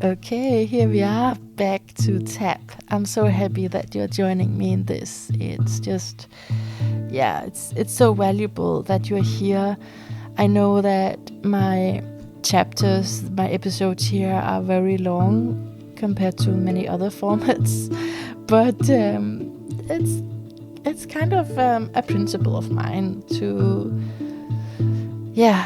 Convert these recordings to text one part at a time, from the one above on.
Okay, here we are back to Tap. I'm so happy that you're joining me in this. It's just, it's so valuable that you're here. I know that my chapters, my episodes here are very long compared to many other formats, but it's kind of a principle of mine to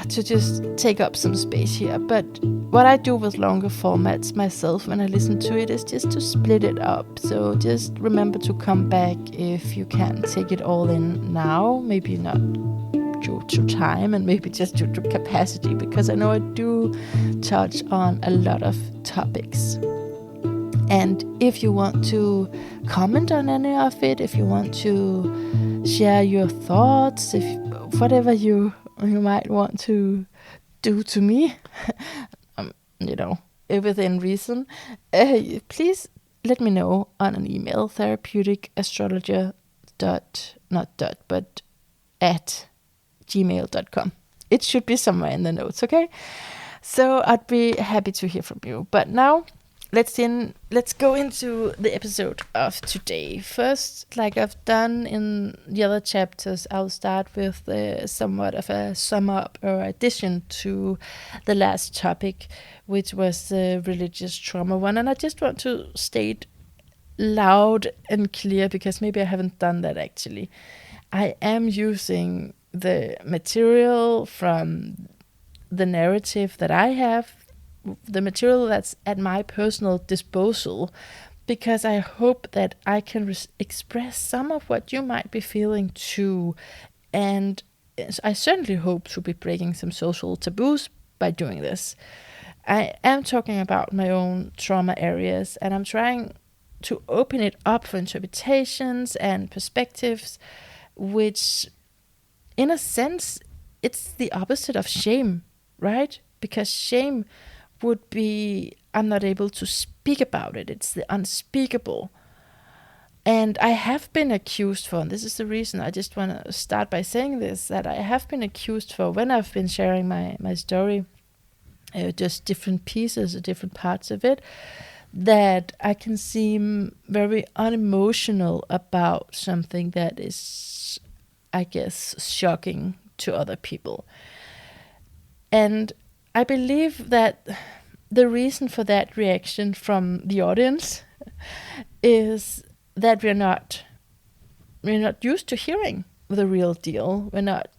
just take up some space here. But what I do with longer formats myself when I listen to it is just to split it up. So just remember to come back if you can't take it all in now, maybe not due to time and maybe just due to capacity, because I know I do touch on a lot of topics. And if you want to comment on any of it, if you want to share your thoughts, if whatever you might want to do to me, within reason, please let me know on an email, therapeuticastrologer at gmail.com. It should be somewhere in the notes, okay? So I'd be happy to hear from you. But now let's go into the episode of today. First, like I've done in the other chapters, I'll start with somewhat of a sum up or addition to the last topic, which was the religious trauma one. And I just want to state loud and clear, because maybe I haven't done that actually. I am using the material from the narrative that I have, the material that's at my personal disposal, because I hope that I can express some of what you might be feeling too. And I certainly hope to be breaking some social taboos by doing this. I am talking about my own trauma areas, and I'm trying to open it up for interpretations and perspectives, which in a sense, it's the opposite of shame, right? Because shame would be, I'm not able to speak about it. It's the unspeakable. And I have been accused for, and this is the reason I just want to start by saying this, that I have been accused for, when I've been sharing my story, just different pieces or different parts of it, that I can seem very unemotional about something that is, I guess, shocking to other people. And I believe that the reason for that reaction from the audience is that we're not used to hearing the real deal. We're not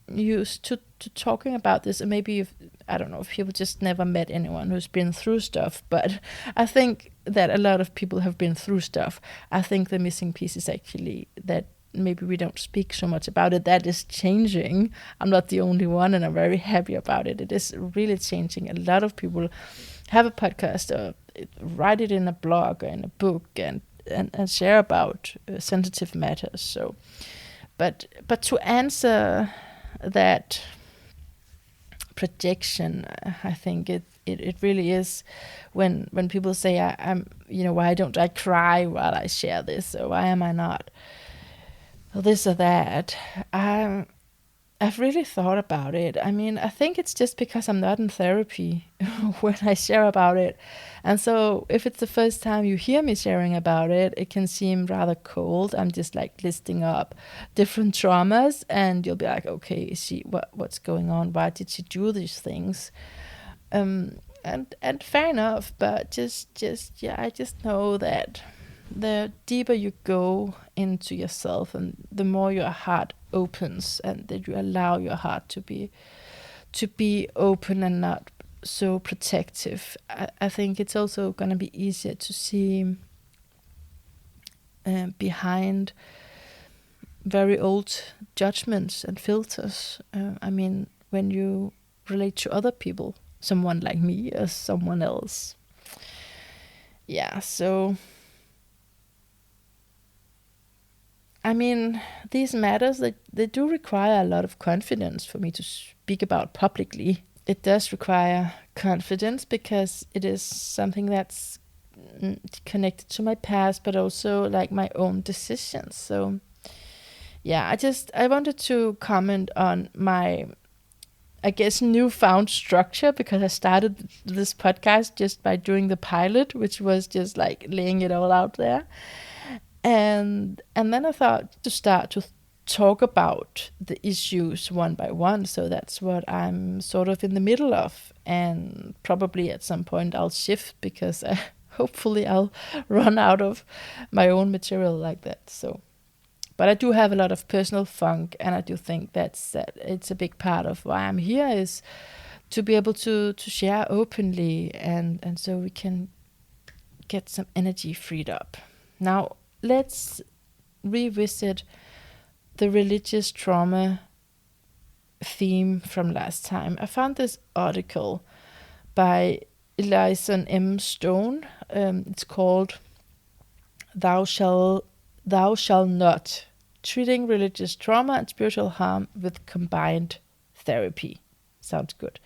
used to talking about this. And maybe I don't know if people just never met anyone who's been through stuff, but I think that a lot of people have been through stuff. I think the missing piece is actually that maybe we don't speak so much about it. That is changing. I'm not the only one, and I'm very happy about it. It is really changing. A lot of people have a podcast or write it in a blog or in a book and share about sensitive matters. So, but to answer that projection, I think it really is when people say, I'm why don't I cry while I share this, or why am I not this or that. I've really thought about it. I mean, I think it's just because I'm not in therapy when I share about it. And so if it's the first time you hear me sharing about it, it can seem rather cold. I'm just like listing up different traumas, and you'll be like, okay, is she, what's going on? Why did she do these things? And fair enough, but I just know that the deeper you go into yourself and the more your heart opens, and that you allow your heart to be open and not so protective, I think it's also going to be easier to see behind very old judgments and filters. I mean, when you relate to other people, someone like me or someone else. Yeah, so I mean, these matters, they do require a lot of confidence for me to speak about publicly. It does require confidence because it is something that's connected to my past, but also like my own decisions. So yeah, I wanted to comment on my I guess, newfound structure, because I started this podcast just by doing the pilot, which was just like laying it all out there. And then I thought to start to talk about the issues one by one. So that's what I'm sort of in the middle of. And probably at some point I'll shift, because hopefully I'll run out of my own material like that. So, but I do have a lot of personal funk, and I do think that it's a big part of why I'm here, is to be able to share openly, and so we can get some energy freed up. Now, let's revisit the religious trauma theme from last time. I found this article by Eliza M. Stone. It's called Thou Shall Not, Treating Religious Trauma and Spiritual Harm with Combined Therapy. Sounds good.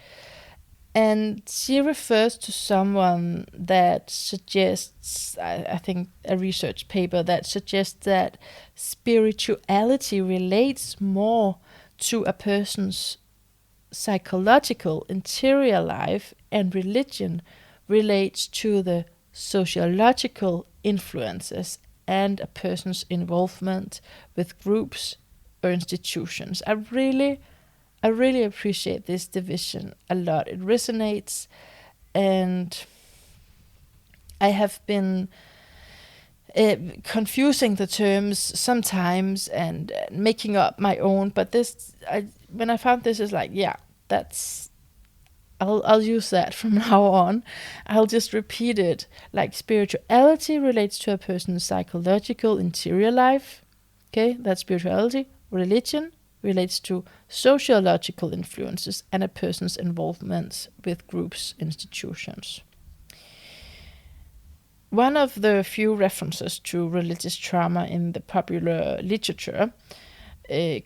And she refers to someone that suggests, I think a research paper that suggests that spirituality relates more to a person's psychological interior life, and religion relates to the sociological influences and a person's involvement with groups or institutions. I really appreciate this division a lot. It resonates, and I have been confusing the terms sometimes and making up my own. But when I found this, is like, yeah, I'll use that from now on. I'll just repeat it. Like, spirituality relates to a person's psychological interior life. Okay, that's spirituality. Religion relates to sociological influences and a person's involvement with groups, institutions. One of the few references to religious trauma in the popular literature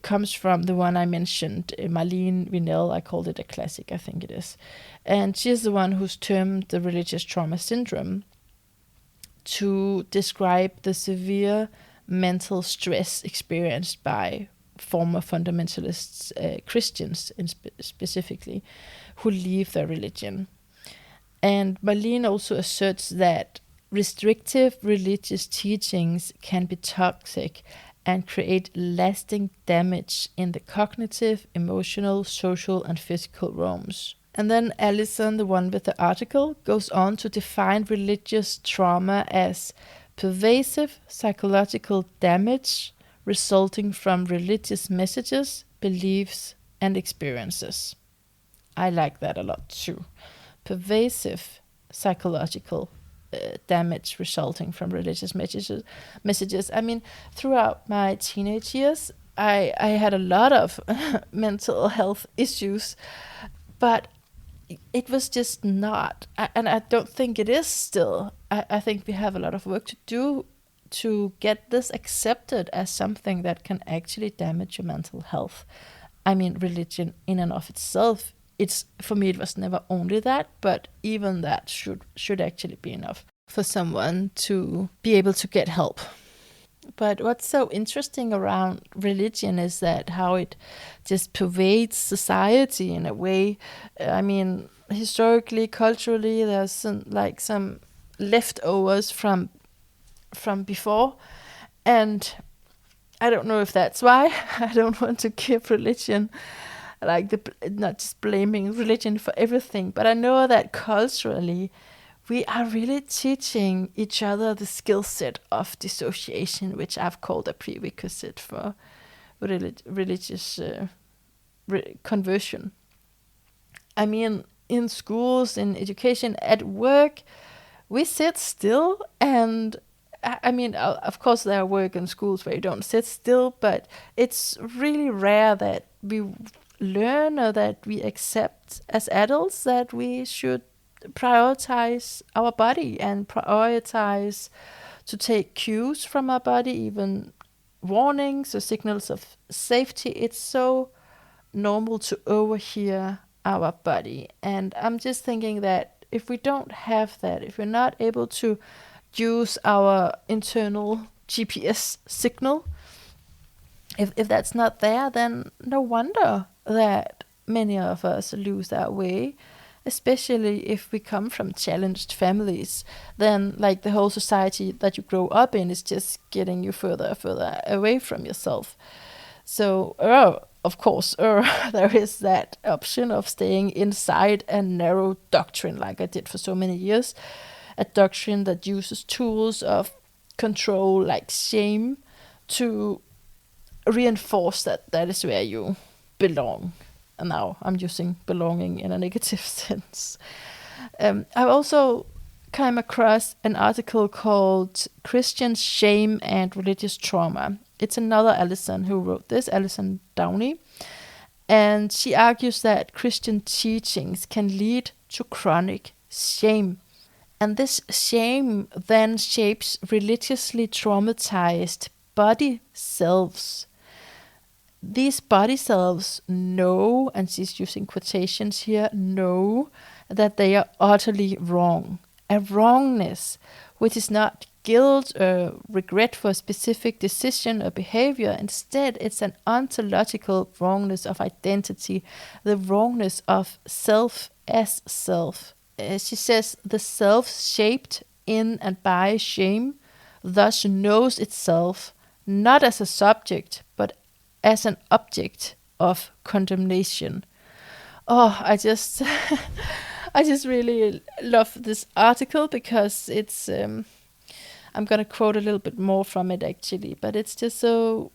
comes from the one I mentioned, Marlene Winell. I called it a classic, I think it is. And she's the one who's termed the religious trauma syndrome to describe the severe mental stress experienced by former fundamentalists, Christians specifically, who leave their religion. And Marlene also asserts that restrictive religious teachings can be toxic and create lasting damage in the cognitive, emotional, social, and physical realms. And then Allison, the one with the article, goes on to define religious trauma as pervasive psychological damage resulting from religious messages, beliefs, and experiences. I like that a lot too. Pervasive psychological damage resulting from religious messages. I mean, throughout my teenage years, I had a lot of mental health issues, but it was just not, and I don't think it is still. I think we have a lot of work to do to get this accepted as something that can actually damage your mental health. I mean, religion in and of itself, for me it was never only that, but even that should actually be enough for someone to be able to get help. But what's so interesting around religion is that how it just pervades society in a way. I mean, historically, culturally, there's some leftovers from before, and I don't know if that's why. I don't want to give religion not just blaming religion for everything, but I know that culturally we are really teaching each other the skill set of dissociation, which I've called a prerequisite for religious conversion. I mean, in schools, in education, at work, we sit still, and I mean, of course there are work in schools where you don't sit still, but it's really rare that we learn or that we accept as adults that we should prioritize our body and prioritize to take cues from our body, even warnings or signals of safety. It's so normal to overhear our body. And I'm just thinking that if we don't have that, if we're not able to use our internal GPS signal, if that's not there, then no wonder that many of us lose our way, especially if we come from challenged families. Then, like, the whole society that you grow up in is just getting you further and further away from yourself. So, of course, there is that option of staying inside a narrow doctrine, like I did for so many years. A doctrine that uses tools of control, like shame, to reinforce that that is where you belong. And now I'm using belonging in a negative sense. I've also came across an article called Christian Shame and Religious Trauma. It's another Alison who wrote this, Alison Downey. And she argues that Christian teachings can lead to chronic shame. And this shame then shapes religiously traumatized body selves. These body selves know, and she's using quotations here, know that they are utterly wrong. A wrongness which is not guilt or regret for a specific decision or behavior. Instead, it's an ontological wrongness of identity, the wrongness of self as self. She says the self shaped in and by shame thus knows itself not as a subject but as an object of condemnation. Oh, I just really love this article because it's I'm gonna quote a little bit more from it actually, but it's just so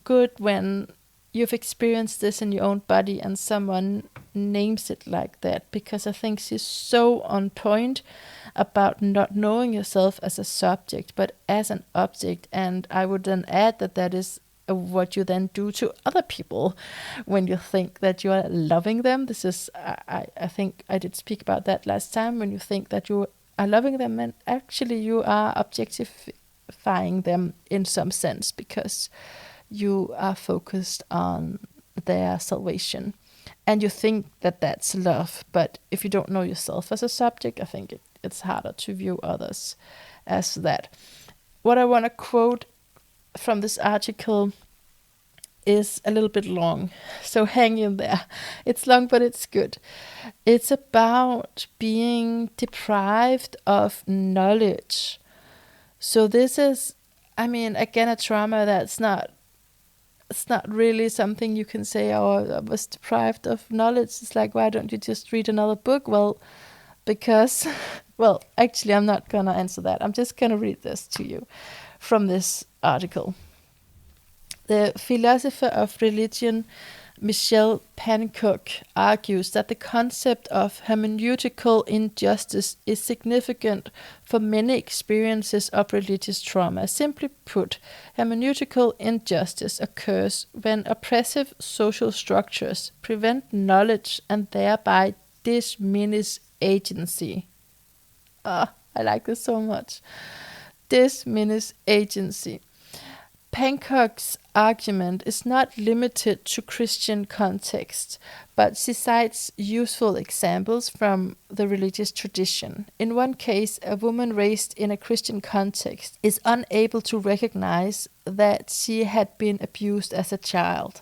good when you've experienced this in your own body and someone names it like that, because I think she's so on point about not knowing yourself as a subject but as an object. And I would then add that that is what you then do to other people when you think that you are loving them. This is I think I did speak about that last time, when you think that you are loving them and actually you are objectifying them in some sense because you are focused on their salvation and you think that that's love. But if you don't know yourself as a subject, I think it's harder to view others as that. What I want to quote from this article is a little bit long, so hang in there. It's long, but it's good. It's about being deprived of knowledge. So this is, I mean, again, a trauma that's not, it's not really something you can say, oh, I was deprived of knowledge. It's like, why don't you just read another book? Well, because, well, actually, I'm not going to answer that. I'm just going to read this to you from this article. The philosopher of religion, Michelle Pancook, argues that the concept of hermeneutical injustice is significant for many experiences of religious trauma. Simply put, hermeneutical injustice occurs when oppressive social structures prevent knowledge and thereby diminish agency. I like this so much. Diminish agency. Pancook's argument is not limited to Christian context, but she cites useful examples from the religious tradition. In one case, a woman raised in a Christian context is unable to recognize that she had been abused as a child.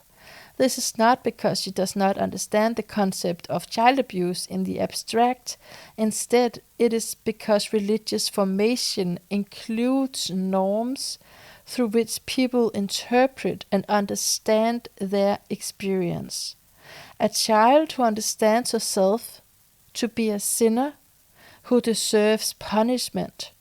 This is not because she does not understand the concept of child abuse in the abstract. Instead, it is because religious formation includes norms through which people interpret and understand their experience. A child who understands herself to be a sinner who deserves punishment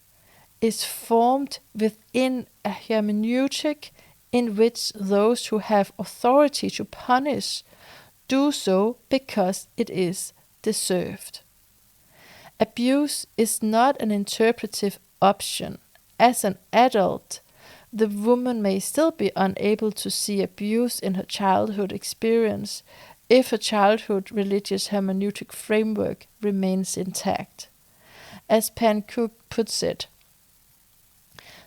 is formed within a hermeneutic in which those who have authority to punish do so because it is deserved. Abuse is not an interpretive option. As an adult, the woman may still be unable to see abuse in her childhood experience if her childhood religious hermeneutic framework remains intact. As Pancook puts it,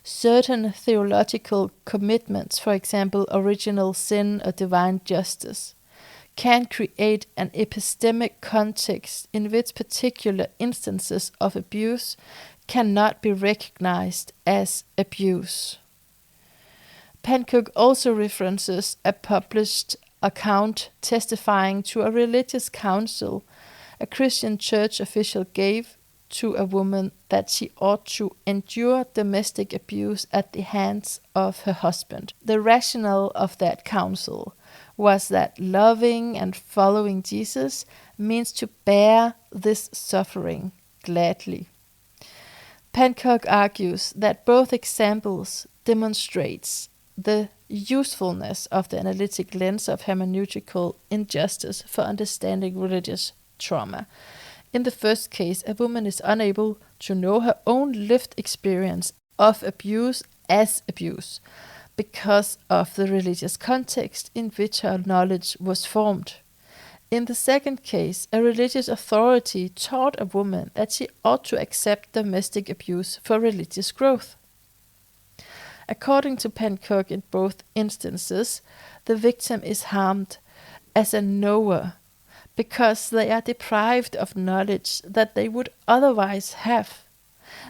certain theological commitments, for example, original sin or divine justice, can create an epistemic context in which particular instances of abuse cannot be recognized as abuse. Pancook also references a published account testifying to a religious counsel a Christian church official gave to a woman that she ought to endure domestic abuse at the hands of her husband. The rationale of that counsel was that loving and following Jesus means to bear this suffering gladly. Pancock argues that both examples demonstrates the usefulness of the analytic lens of hermeneutical injustice for understanding religious trauma. In the first case, a woman is unable to know her own lived experience of abuse as abuse because of the religious context in which her knowledge was formed. In the second case, a religious authority taught a woman that she ought to accept domestic abuse for religious growth. According to Pancock, in both instances, the victim is harmed as a knower because they are deprived of knowledge that they would otherwise have.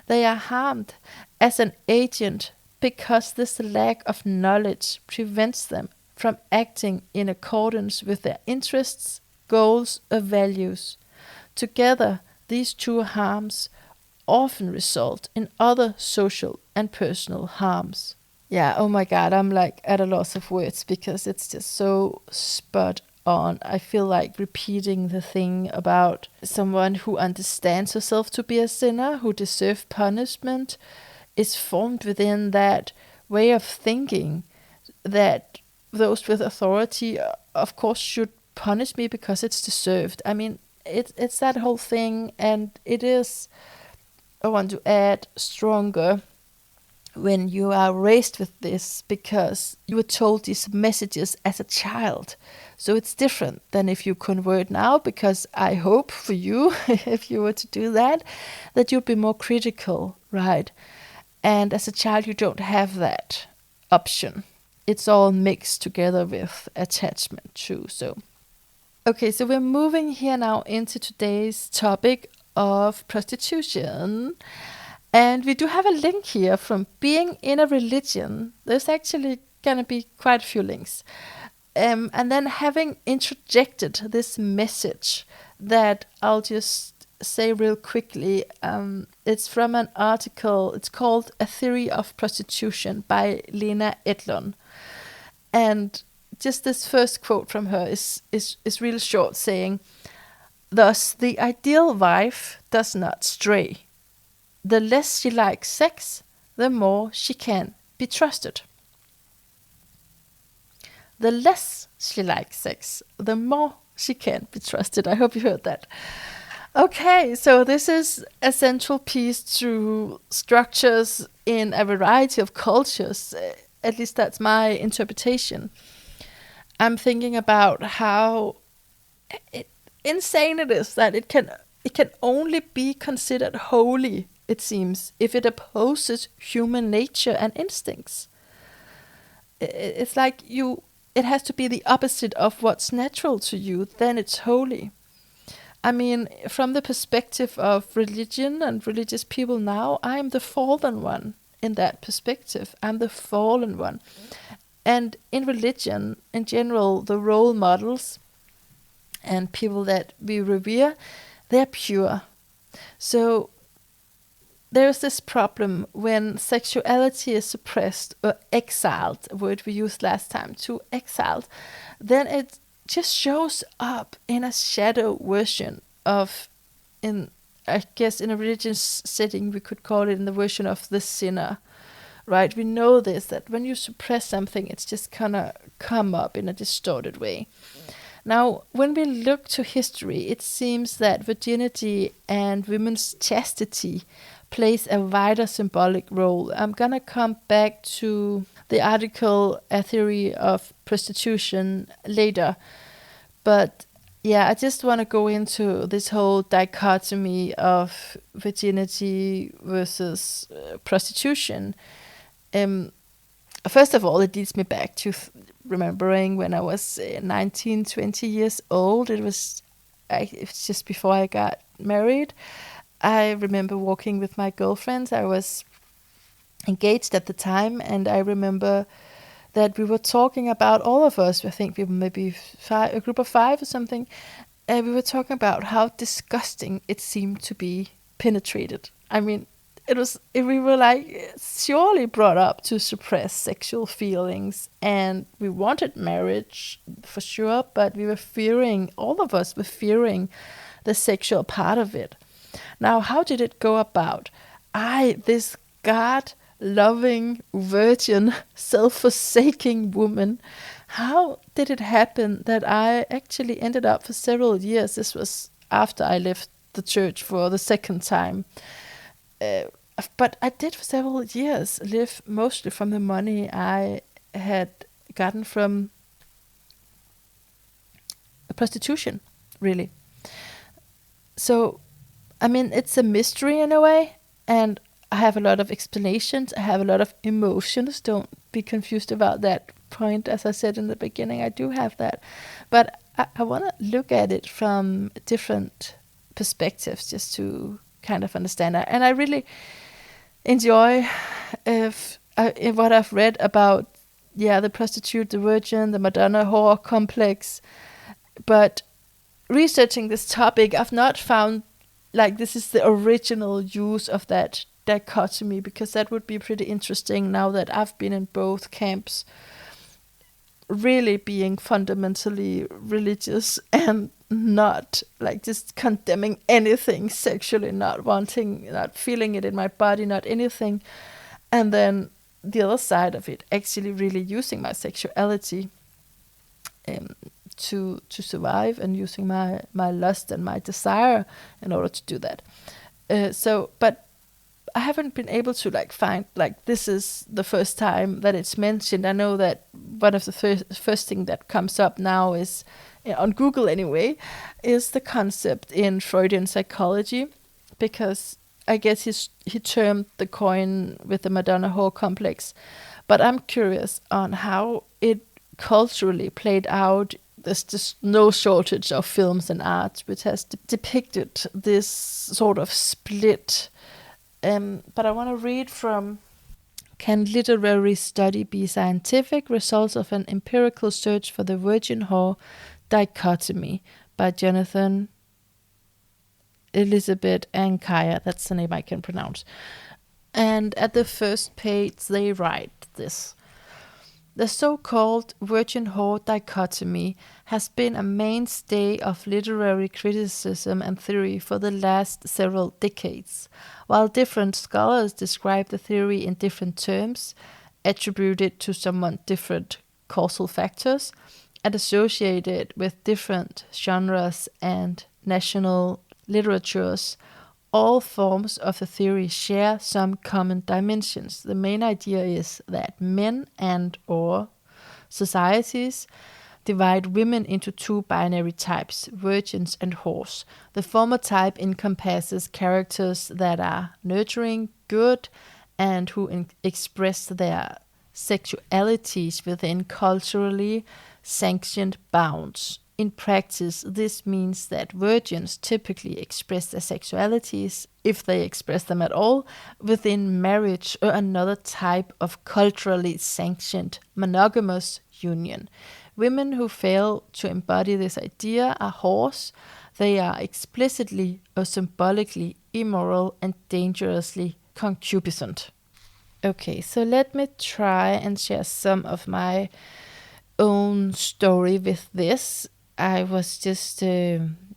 They are harmed as an agent because this lack of knowledge prevents them from acting in accordance with their interests, goals, or values. Together, these two harms often result in other social and personal harms. Yeah, oh my God, I'm like at a loss of words because it's just so spot on. I feel like repeating the thing about someone who understands herself to be a sinner, who deserves punishment, is formed within that way of thinking that those with authority, of course, should punish me because it's deserved. I mean, it's that whole thing, and it is, I want to add, stronger when you are raised with this because you were told these messages as a child. So it's different than if you convert now, because I hope for you, if you were to do that you'd be more critical, right? And as a child, you don't have that option. It's all mixed together with attachment too. So, okay, so we're moving here now into today's topic of prostitution. And we do have a link here from Being in a Religion. There's actually going to be quite a few links. And then having interjected this message that I'll just say real quickly, it's from an article, it's called A Theory of Prostitution by Lena Edlund. And just this first quote from her is real short, saying, "Thus, the ideal wife does not stray. The less she likes sex, the more she can be trusted." The less she likes sex, the more she can be trusted. I hope you heard that. Okay, so this is a central piece to structures in a variety of cultures. At least that's my interpretation. I'm thinking about how insane it is that it can only be considered holy, it seems, if it opposes human nature and instincts. It's like it has to be the opposite of what's natural to you, then it's holy. I mean, from the perspective of religion and religious people now, I'm the fallen one in that perspective. I'm the fallen one. And in religion, in general, the role models and people that we revere, they're pure. So there's this problem when sexuality is suppressed or exiled, a word we used last time, to exiled, then it just shows up in a shadow version of, I guess in a religious setting we could call it in the version of the sinner, right? We know this, that when you suppress something, it's just gonna come up in a distorted way. Now, when we look to history, it seems that virginity and women's chastity plays a wider symbolic role. I'm gonna come back to the article A Theory of Prostitution later, but yeah, I just want to go into this whole dichotomy of virginity versus prostitution. First of all, it leads me back to remembering when I was 19, 20 years old. It was just before I got married. I remember walking with my girlfriends. I was engaged at the time, and I remember that we were talking about, all of us, I think we were maybe a group of 5 or something, and we were talking about how disgusting it seemed to be penetrated. I mean, we were like surely brought up to suppress sexual feelings, and we wanted marriage for sure, but we were fearing, all of us were fearing the sexual part of it. Now, how did it go about? This God-loving, virgin, self-forsaking woman, how did it happen that I actually ended up for several years? This was after I left the church for the second time. But I did for several years live mostly from the money I had gotten from prostitution, really. So, I mean, it's a mystery in a way, and I have a lot of explanations. I have a lot of emotions. Don't be confused about that point. As I said in the beginning, I do have that. But I want to look at it from different perspectives just to kind of understand it. And I really enjoy what I've read about, the prostitute, the virgin, the Madonna whore complex. But researching this topic, I've not found like this is the original use of that dichotomy, because that would be pretty interesting now that I've been in both camps, really being fundamentally religious and not like just condemning anything sexually, not wanting, not feeling it in my body, not anything. And then the other side of it, actually really using my sexuality to survive, and using my lust and my desire in order to do that. But I haven't been able to find this is the first time that it's mentioned. I know that one of the first thing that comes up now is, on Google anyway, is the concept in Freudian psychology, because I guess he termed the coin with the Madonna whore complex. But I'm curious on how it culturally played out. There's just no shortage of films and art which has depicted this sort of split. But I want to read from Can Literary Study Be Scientific? Results of an Empirical Search for the Virgin Whore Dichotomy by Jonathan, Elizabeth, and Kaya. That's the name I can pronounce. And at the first page they write this. The so-called virgin whore dichotomy has been a mainstay of literary criticism and theory for the last several decades. While different scholars describe the theory in different terms, attributed to somewhat different causal factors, and associated with different genres and national literatures, all forms of the theory share some common dimensions. The main idea is that men and/or societies divide women into 2 binary types, virgins and whores. The former type encompasses characters that are nurturing, good, and who express their sexualities within culturally sanctioned bounds. In practice, this means that virgins typically express their sexualities, if they express them at all, within marriage or another type of culturally sanctioned monogamous union. Women who fail to embody this idea are whores. They are explicitly or symbolically immoral and dangerously concupiscent. Okay, so let me try and share some of my own story with this. I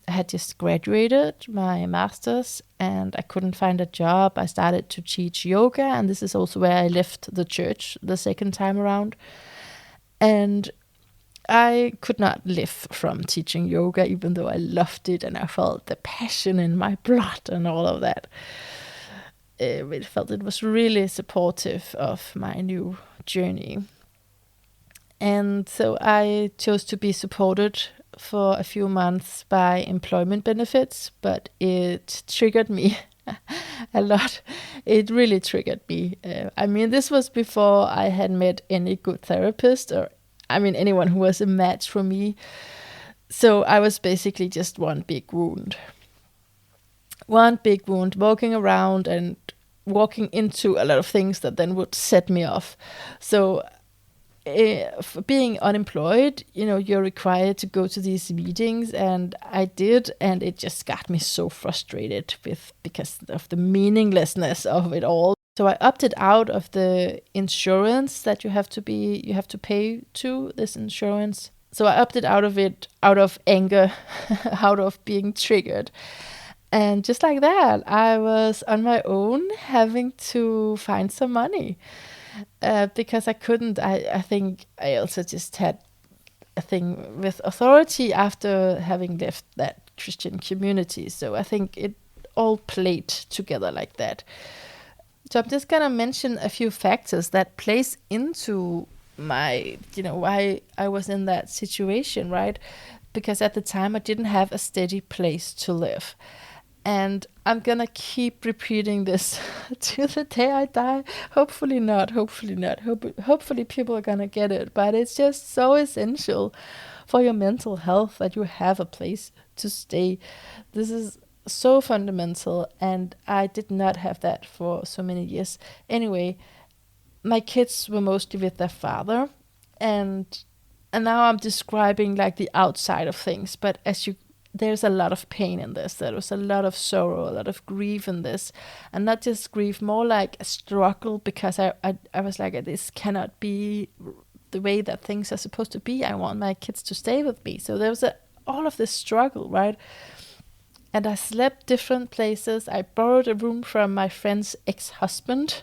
had just graduated my master's and I couldn't find a job. I started to teach yoga, and this is also where I left the church the second time around. And I could not live from teaching yoga, even though I loved it and I felt the passion in my blood and all of that. I felt it was really supportive of my new journey. And so I chose to be supported for a few months by employment benefits, but it triggered me a lot. It really triggered me. This was before I had met any good therapist or anyone who was a match for me. So I was basically just one big wound, walking around and walking into a lot of things that then would set me off. So for being unemployed, you're required to go to these meetings, and I did, and it just got me so frustrated because of the meaninglessness of it all. So I opted out of the insurance that you have to pay to this insurance. So I opted out of it out of anger, out of being triggered. And just like that, I was on my own having to find some money. Because I couldn't, I think I also just had a thing with authority after having left that Christian community. So I think it all played together like that. So I'm just gonna mention a few factors that plays into my, why I was in that situation, right? Because at the time I didn't have a steady place to live. And I'm gonna keep repeating this to the day I die. Hopefully not. Hopefully people are gonna get it. But it's just so essential for your mental health that you have a place to stay. This is so fundamental, and I did not have that for so many years. Anyway, my kids were mostly with their father, and now I'm describing like the outside of things, but there's a lot of pain in this. There was a lot of sorrow, a lot of grief in this, and not just grief, more like a struggle, because I was like, this cannot be the way that things are supposed to be. I want my kids to stay with me. So there was all of this struggle, right? And I slept different places. I borrowed a room from my friend's ex-husband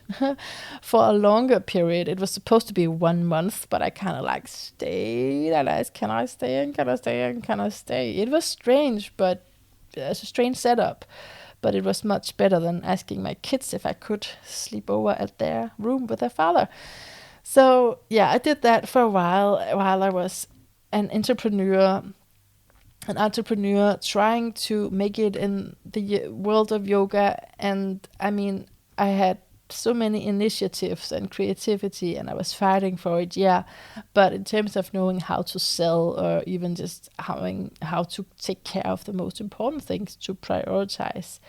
for a longer period. It was supposed to be 1 month, but I kind of like stayed. I like, can I stay and can I stay and can I stay? It was strange, but it's a strange setup. But it was much better than asking my kids if I could sleep over at their room with their father. So yeah, I did that for a while I was an entrepreneur trying to make it in the world of yoga. And I mean, I had so many initiatives and creativity, and I was fighting for it, yeah. But in terms of knowing how to sell, or even just how to take care of the most important things, to prioritize,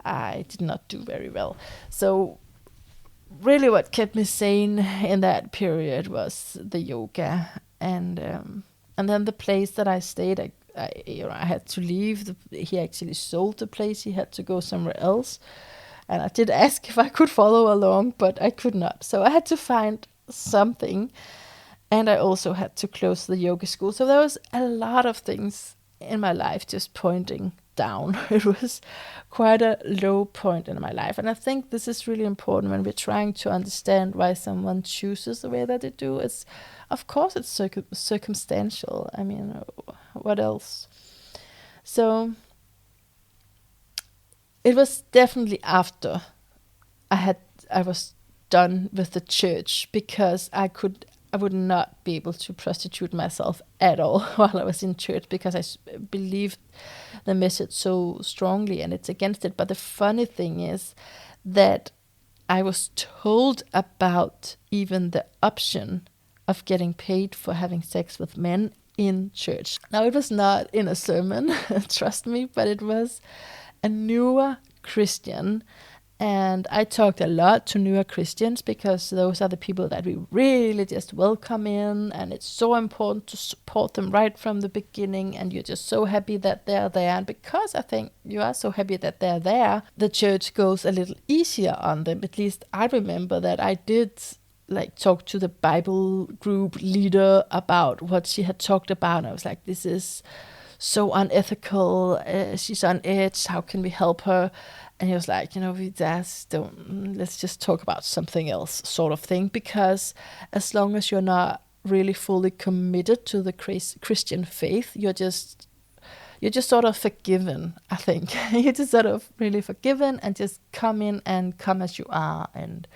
I did not do very well. So really what kept me sane in that period was the yoga. And then the place that I stayed, I had to leave. He actually sold the place. He had to go somewhere else. And I did ask if I could follow along, but I could not. So I had to find something. And I also had to close the yoga school. So there was a lot of things in my life just pointing down. It was quite a low point in my life. And I think this is really important when we're trying to understand why someone chooses the way that they do. Of course, it's circumstantial. I mean, what else? So it was definitely after I was done with the church, because I would not be able to prostitute myself at all while I was in church, because I believed the message so strongly, and it's against it. But the funny thing is that I was told about even the option of getting paid for having sex with men in church. Now, it was not in a sermon, trust me, but it was a newer Christian. And I talked a lot to newer Christians, because those are the people that we really just welcome in, and it's so important to support them right from the beginning, and you're just so happy that they're there. And because I think you are so happy that they're there, the church goes a little easier on them. At least I remember that I did like talk to the Bible group leader about what she had talked about. And I was like, this is so unethical. She's on edge. How can we help her? And he was like, let's just talk about something else, sort of thing. Because as long as you're not really fully committed to the Christian faith, you're just sort of forgiven, I think. You're just sort of really forgiven, and just come in and come as you are. And,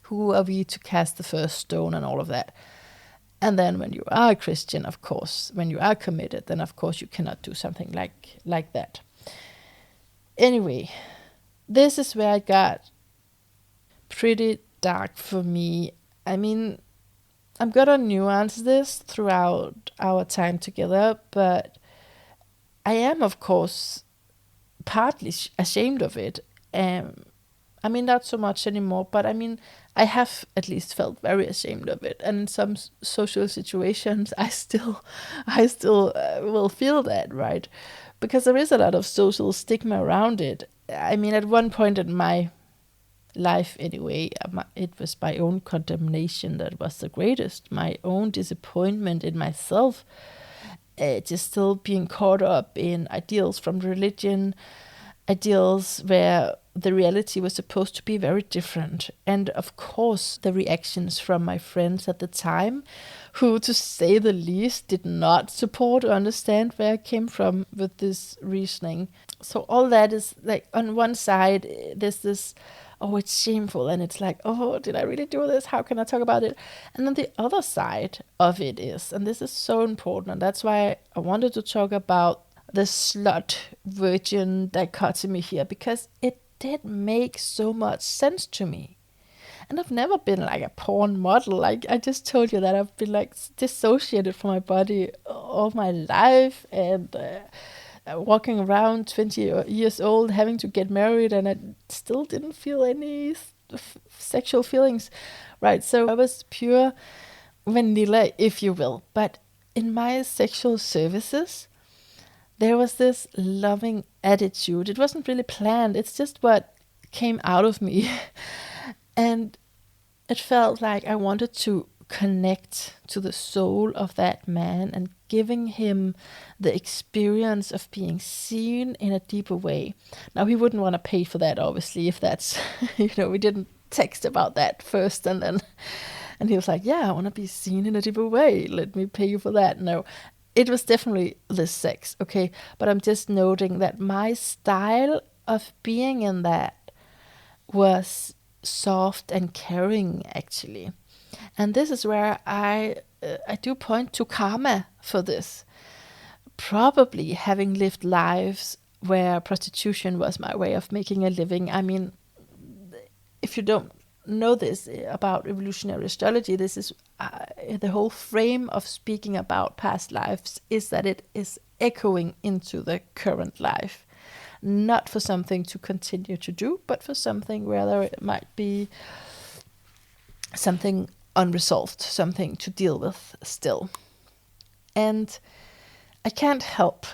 who are we to cast the first stone and all of that. And then when you are a Christian, of course, when you are committed, then of course you cannot do something like that. Anyway, this is where it got pretty dark for me. I mean, I'm gonna nuance this throughout our time together, but I am, of course, partly ashamed of it. I mean, not so much anymore, but I mean, I have at least felt very ashamed of it. And in some social situations, I still will feel that, right? Because there is a lot of social stigma around it. I mean, at one point in my life anyway, it was my own condemnation that was the greatest, my own disappointment in myself, just still being caught up in ideals from religion, ideals where the reality was supposed to be very different. And of course, the reactions from my friends at the time, who, to say the least, did not support or understand where I came from with this reasoning. So all that is like, on one side, there's this, oh, it's shameful, and it's like, oh, did I really do this? How can I talk about it? And then the other side of it is, and this is so important, and that's why I wanted to talk about the slut virgin dichotomy here, because it did make so much sense to me. And I've never been like a porn model. Like I just told you that I've been like dissociated from my body all my life, and walking around 20 years old, having to get married, and I still didn't feel any sexual feelings, right? So I was pure vanilla, if you will. But in my sexual services, there was this loving attitude. It wasn't really planned. It's just what came out of me. And it felt like I wanted to connect to the soul of that man and giving him the experience of being seen in a deeper way. Now, he wouldn't want to pay for that, obviously, if that's, we didn't text about that first and then, and he was like, yeah, I want to be seen in a deeper way. Let me pay you for that. No. It was definitely the sex, okay? But I'm just noting that my style of being in that was soft and caring, actually. And this is where I do point to karma for this. Probably having lived lives where prostitution was my way of making a living. I mean, if you don't know this about evolutionary astrology, this is the whole frame of speaking about past lives is that it is echoing into the current life, not for something to continue to do, but for something where there might be something unresolved, something to deal with still. And I can't help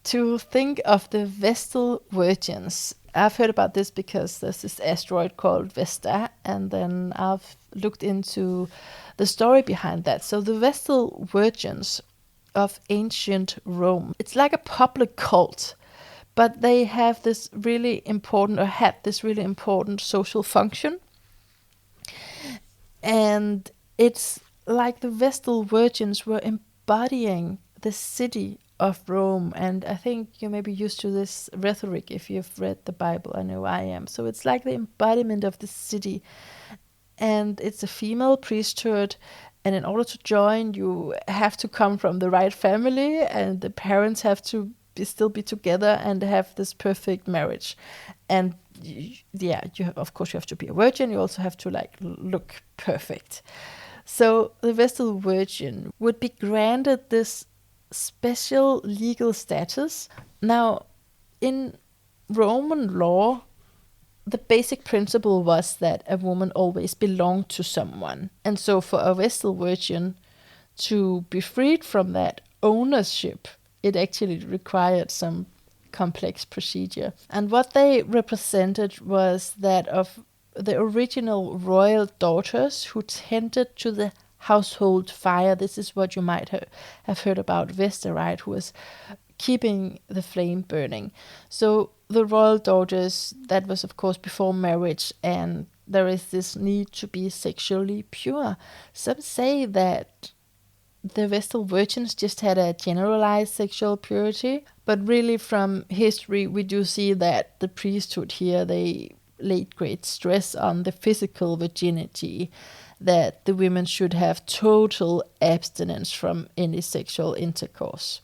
to think of the Vestal Virgins. I've heard about this because there's this asteroid called Vesta, and then I've looked into the story behind that. So the Vestal Virgins of ancient Rome, it's like a public cult, but they have this really important, or had this really important social function. And it's like the Vestal Virgins were embodying the city of Rome. And I think you may be used to this rhetoric if you've read the Bible. I know I am. So it's like the embodiment of the city. And it's a female priesthood. And in order to join, you have to come from the right family. And the parents have to still be together and have this perfect marriage. And you have, of course, you have to be a virgin. You also have to like look perfect. So the Vestal Virgin would be granted this special legal status. Now, in Roman law, the basic principle was that a woman always belonged to someone. And so for a Vestal Virgin to be freed from that ownership, it actually required some complex procedure. And what they represented was that of the original royal daughters who tended to the household fire. This is what you might have heard about Vesta, right? Who was keeping the flame burning. So the royal daughters, that was of course before marriage, and there is this need to be sexually pure. Some say that the Vestal Virgins just had a generalized sexual purity, but really from history we do see that the priesthood here, they laid great stress on the physical virginity, that the women should have total abstinence from any sexual intercourse.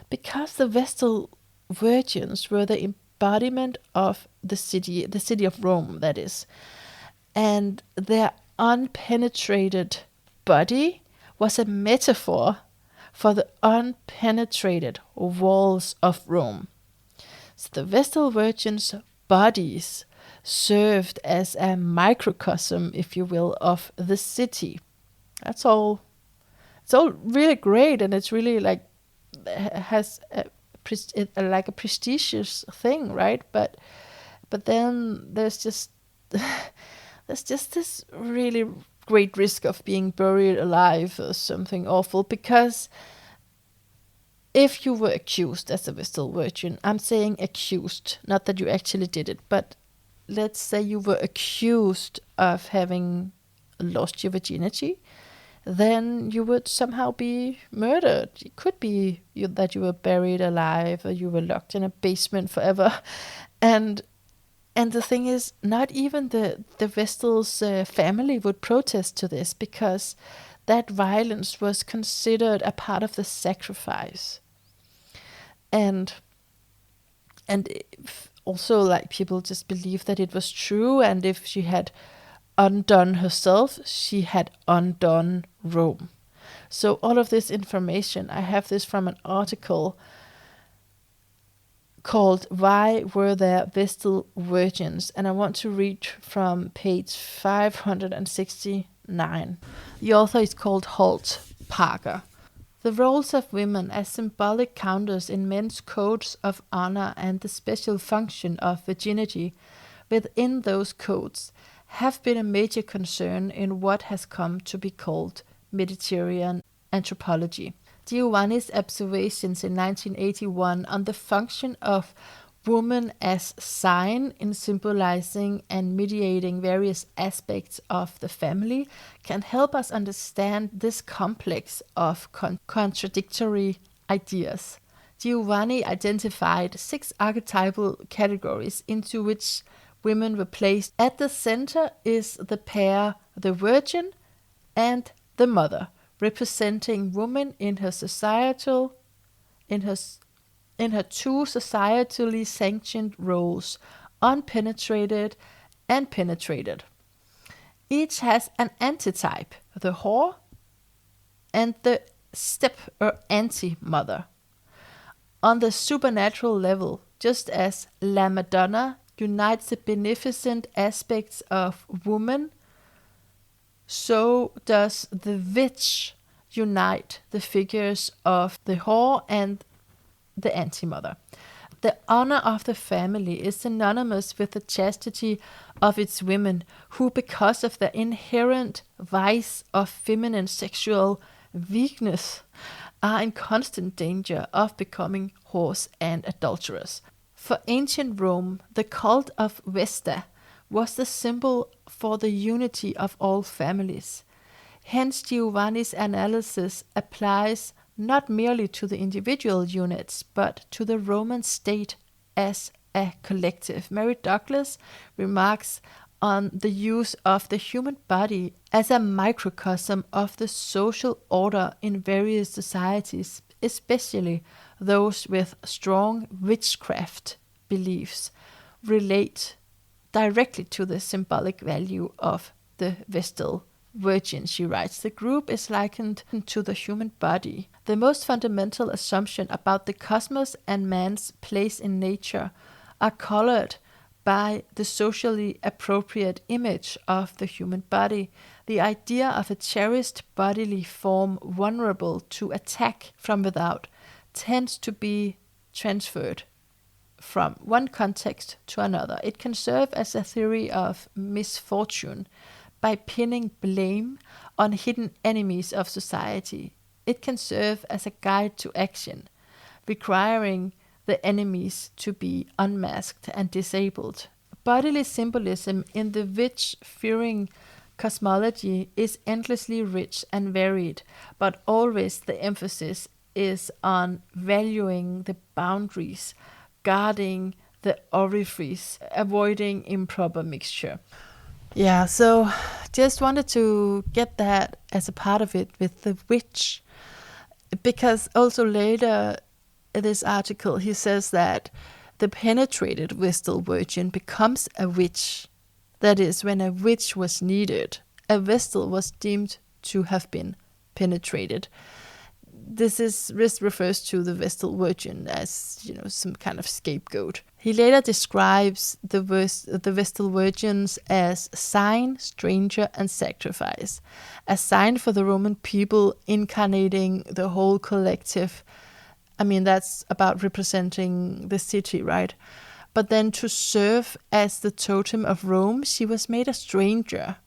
Because the Vestal Virgins were the embodiment of the city of Rome, that is, and their unpenetrated body was a metaphor for the unpenetrated walls of Rome. So the Vestal Virgins' bodies served as a microcosm, if you will, of the city. That's all. It's all really great, and it's really like has like a prestigious thing, right? But then there's just this really great risk of being buried alive or something awful, because if you were accused as a Vestal Virgin, I'm saying accused, not that you actually did it, but let's say you were accused of having lost your virginity, then you would somehow be murdered. It could be that you were buried alive, or you were locked in a basement forever. And the thing is, not even the Vestal's family would protest to this, because that violence was considered a part of the sacrifice. And also, like, people just believed that it was true, and if she had undone herself, she had undone Rome. So all of this information, I have this from an article called "Why Were There Vestal Virgins?" and I want to read from page 569. The author is called Holt Parker. The roles of women as symbolic counters in men's codes of honor and the special function of virginity within those codes have been a major concern in what has come to be called Mediterranean anthropology. Giovanni's observations in 1981 on the function of woman as sign in symbolizing and mediating various aspects of the family can help us understand this complex of contradictory ideas. Giovanni identified 6 archetypal categories into which women were placed. At the center is the pair, the virgin and the mother, representing woman in her two societally sanctioned roles, unpenetrated and penetrated. Each has an antitype, the whore and the step or anti-mother. On the supernatural level, just as La Madonna unites the beneficent aspects of woman, so does the witch unite the figures of the whore and the anti-mother. The honor of the family is synonymous with the chastity of its women, who, because of their inherent vice of feminine sexual weakness, are in constant danger of becoming whores and adulterers. For ancient Rome, the cult of Vesta was the symbol for the unity of all families. Hence, Giovanni's analysis applies not merely to the individual units, but to the Roman state as a collective. Mary Douglas remarks on the use of the human body as a microcosm of the social order in various societies, especially those with strong witchcraft beliefs, relate directly to the symbolic value of the Vestal Virgin. She writes, the group is likened to the human body. The most fundamental assumption about the cosmos and man's place in nature are colored by the socially appropriate image of the human body. The idea of a cherished bodily form vulnerable to attack from without tends to be transferred from one context to another. It can serve as a theory of misfortune by pinning blame on hidden enemies of society. It can serve as a guide to action, requiring the enemies to be unmasked and disabled. Bodily symbolism in the witch-fearing cosmology is endlessly rich and varied, but always the emphasis is on valuing the boundaries, guarding the orifice, avoiding improper mixture. Yeah, so just wanted to get that as a part of it with the witch, because also later in this article he says that the penetrated Vestal Virgin becomes a witch. That is, when a witch was needed, a Vestal was deemed to have been penetrated. this refers to the Vestal Virgin as, some kind of scapegoat. He later describes the Vestal Virgins as sign, stranger, and sacrifice. A sign for the Roman people incarnating the whole collective. I mean, that's about representing the city, right? But then to serve as the totem of Rome, she was made a stranger.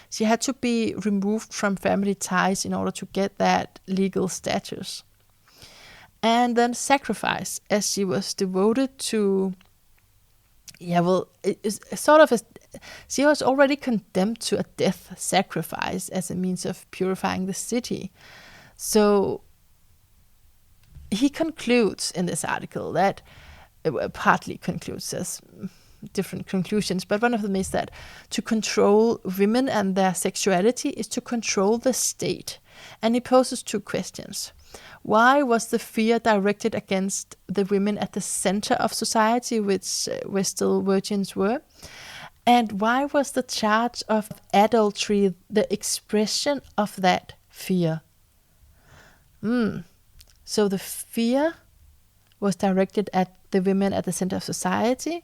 She had to be removed from family ties in order to get that legal status. And then sacrifice, as she was devoted to, she was already condemned to a death sacrifice as a means of purifying the city. So he concludes in this article that, partly concludes as different conclusions, but one of them is that to control women and their sexuality is to control the state. And he poses two questions. Why was the fear directed against the women at the center of society, which Vestal Virgins were? And why was the charge of adultery the expression of that fear? So the fear was directed at the women at the center of society,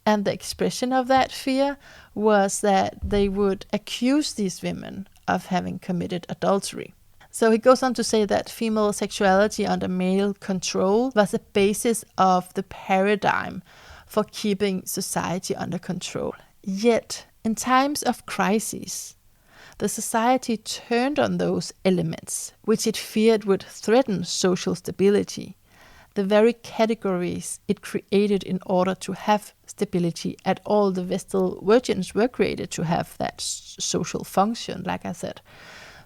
and the expression of that fear was that they would accuse these women of having committed adultery. So he goes on to say that female sexuality under male control was the basis of the paradigm for keeping society under control. Yet, in times of crisis, the society turned on those elements which it feared would threaten social stability, the very categories it created in order to have stability. At all, the Vestal Virgins were created to have that social function, like I said.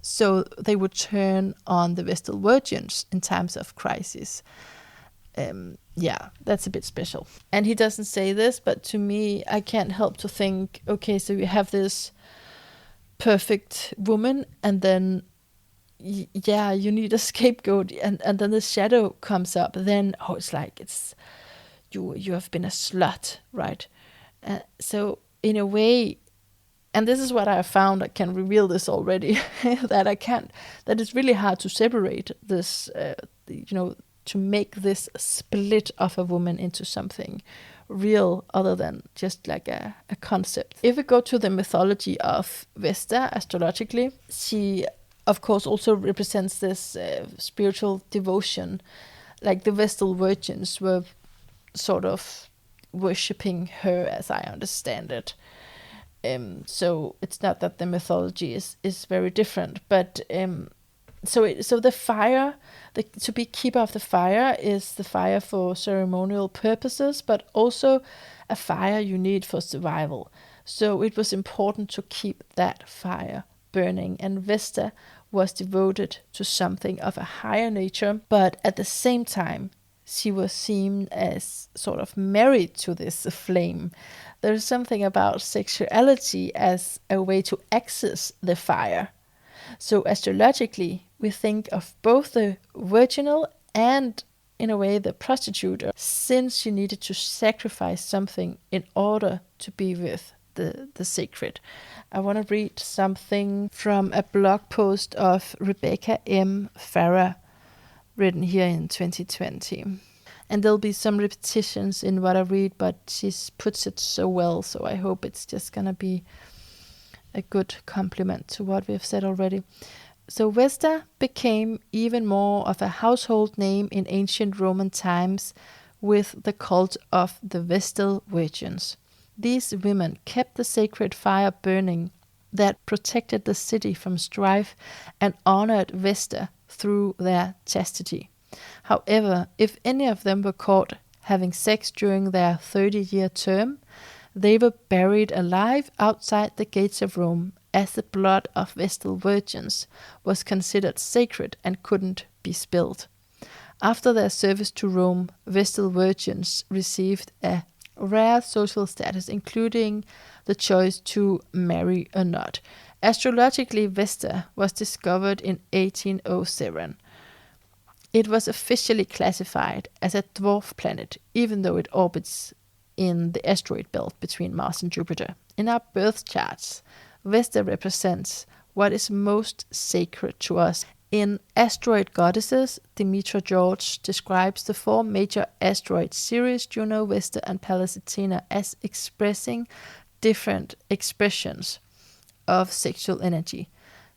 So they would turn on the Vestal Virgins in times of crisis. That's a bit special. And he doesn't say this, but to me, I can't help to think, okay, so you have this perfect woman, and then you need a scapegoat, and then the shadow comes up. Then it's like you have been a slut, right? So in a way, and this is what I found, I can reveal this already, that it's really hard to separate this, to make this split of a woman into something real other than just like a concept. If we go to the mythology of Vesta astrologically, she of course also represents this spiritual devotion. Like the Vestal Virgins were sort of worshipping her, as I understand it. So it's not that the mythology is very different, but so the fire, to be keeper of the fire is the fire for ceremonial purposes, but also a fire you need for survival. So it was important to keep that fire burning, and Vesta was devoted to something of a higher nature, but at the same time she was seen as sort of married to this flame. There's something about sexuality as a way to access the fire. So astrologically, we think of both the virginal and, in a way, the prostitute, since she needed to sacrifice something in order to be with the sacred. I want to read something from a blog post of Rebecca M. Farah, written here in 2020. And there'll be some repetitions in what I read, but she puts it so well, so I hope it's just going to be a good compliment to what we've said already. So Vesta became even more of a household name in ancient Roman times with the cult of the Vestal Virgins. These women kept the sacred fire burning that protected the city from strife and honored Vesta through their chastity. However, if any of them were caught having sex during their 30-year term, they were buried alive outside the gates of Rome, as the blood of Vestal Virgins was considered sacred and couldn't be spilled. After their service to Rome, Vestal Virgins received a rare social status, including the choice to marry or not. Astrologically, Vesta was discovered in 1807. It was officially classified as a dwarf planet, even though it orbits in the asteroid belt between Mars and Jupiter. In our birth charts, Vesta represents what is most sacred to us In Asteroid Goddesses, Demetra George describes the 4 major asteroid series, Juno, Vesta, and Pallas Athena, as expressing different expressions of sexual energy.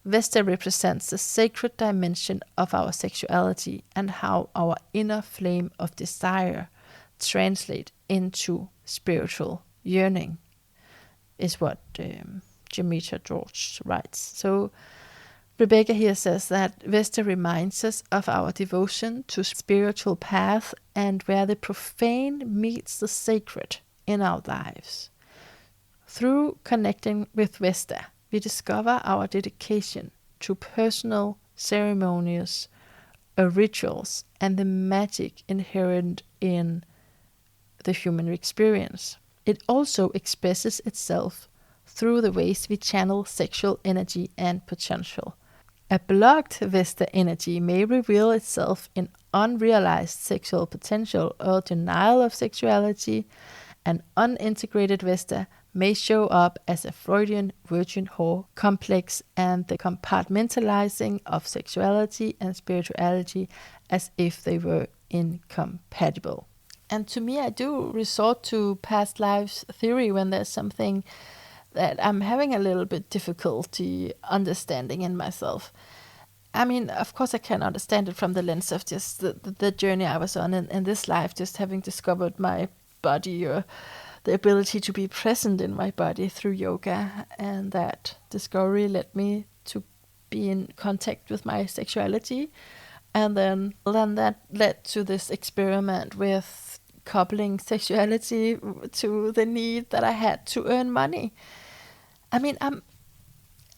Vesta represents the sacred dimension of our sexuality and how our inner flame of desire translate into spiritual yearning, is what Demetra George writes. So Rebecca here says that Vesta reminds us of our devotion to spiritual path and where the profane meets the sacred in our lives. Through connecting with Vesta, we discover our dedication to personal ceremonies, rituals, and the magic inherent in the human experience. It also expresses itself through the ways we channel sexual energy and potential. A blocked Vesta energy may reveal itself in unrealized sexual potential or denial of sexuality. An unintegrated Vesta may show up as a Freudian virgin whore complex and the compartmentalizing of sexuality and spirituality as if they were incompatible. And to me, I do resort to past lives theory when there's something that I'm having a little bit difficulty understanding in myself. I mean, of course, I can understand it from the lens of just the journey I was on in this life, just having discovered my body or the ability to be present in my body through yoga. And that discovery led me to be in contact with my sexuality. And then that led to this experiment with coupling sexuality to the need that I had to earn money. I mean,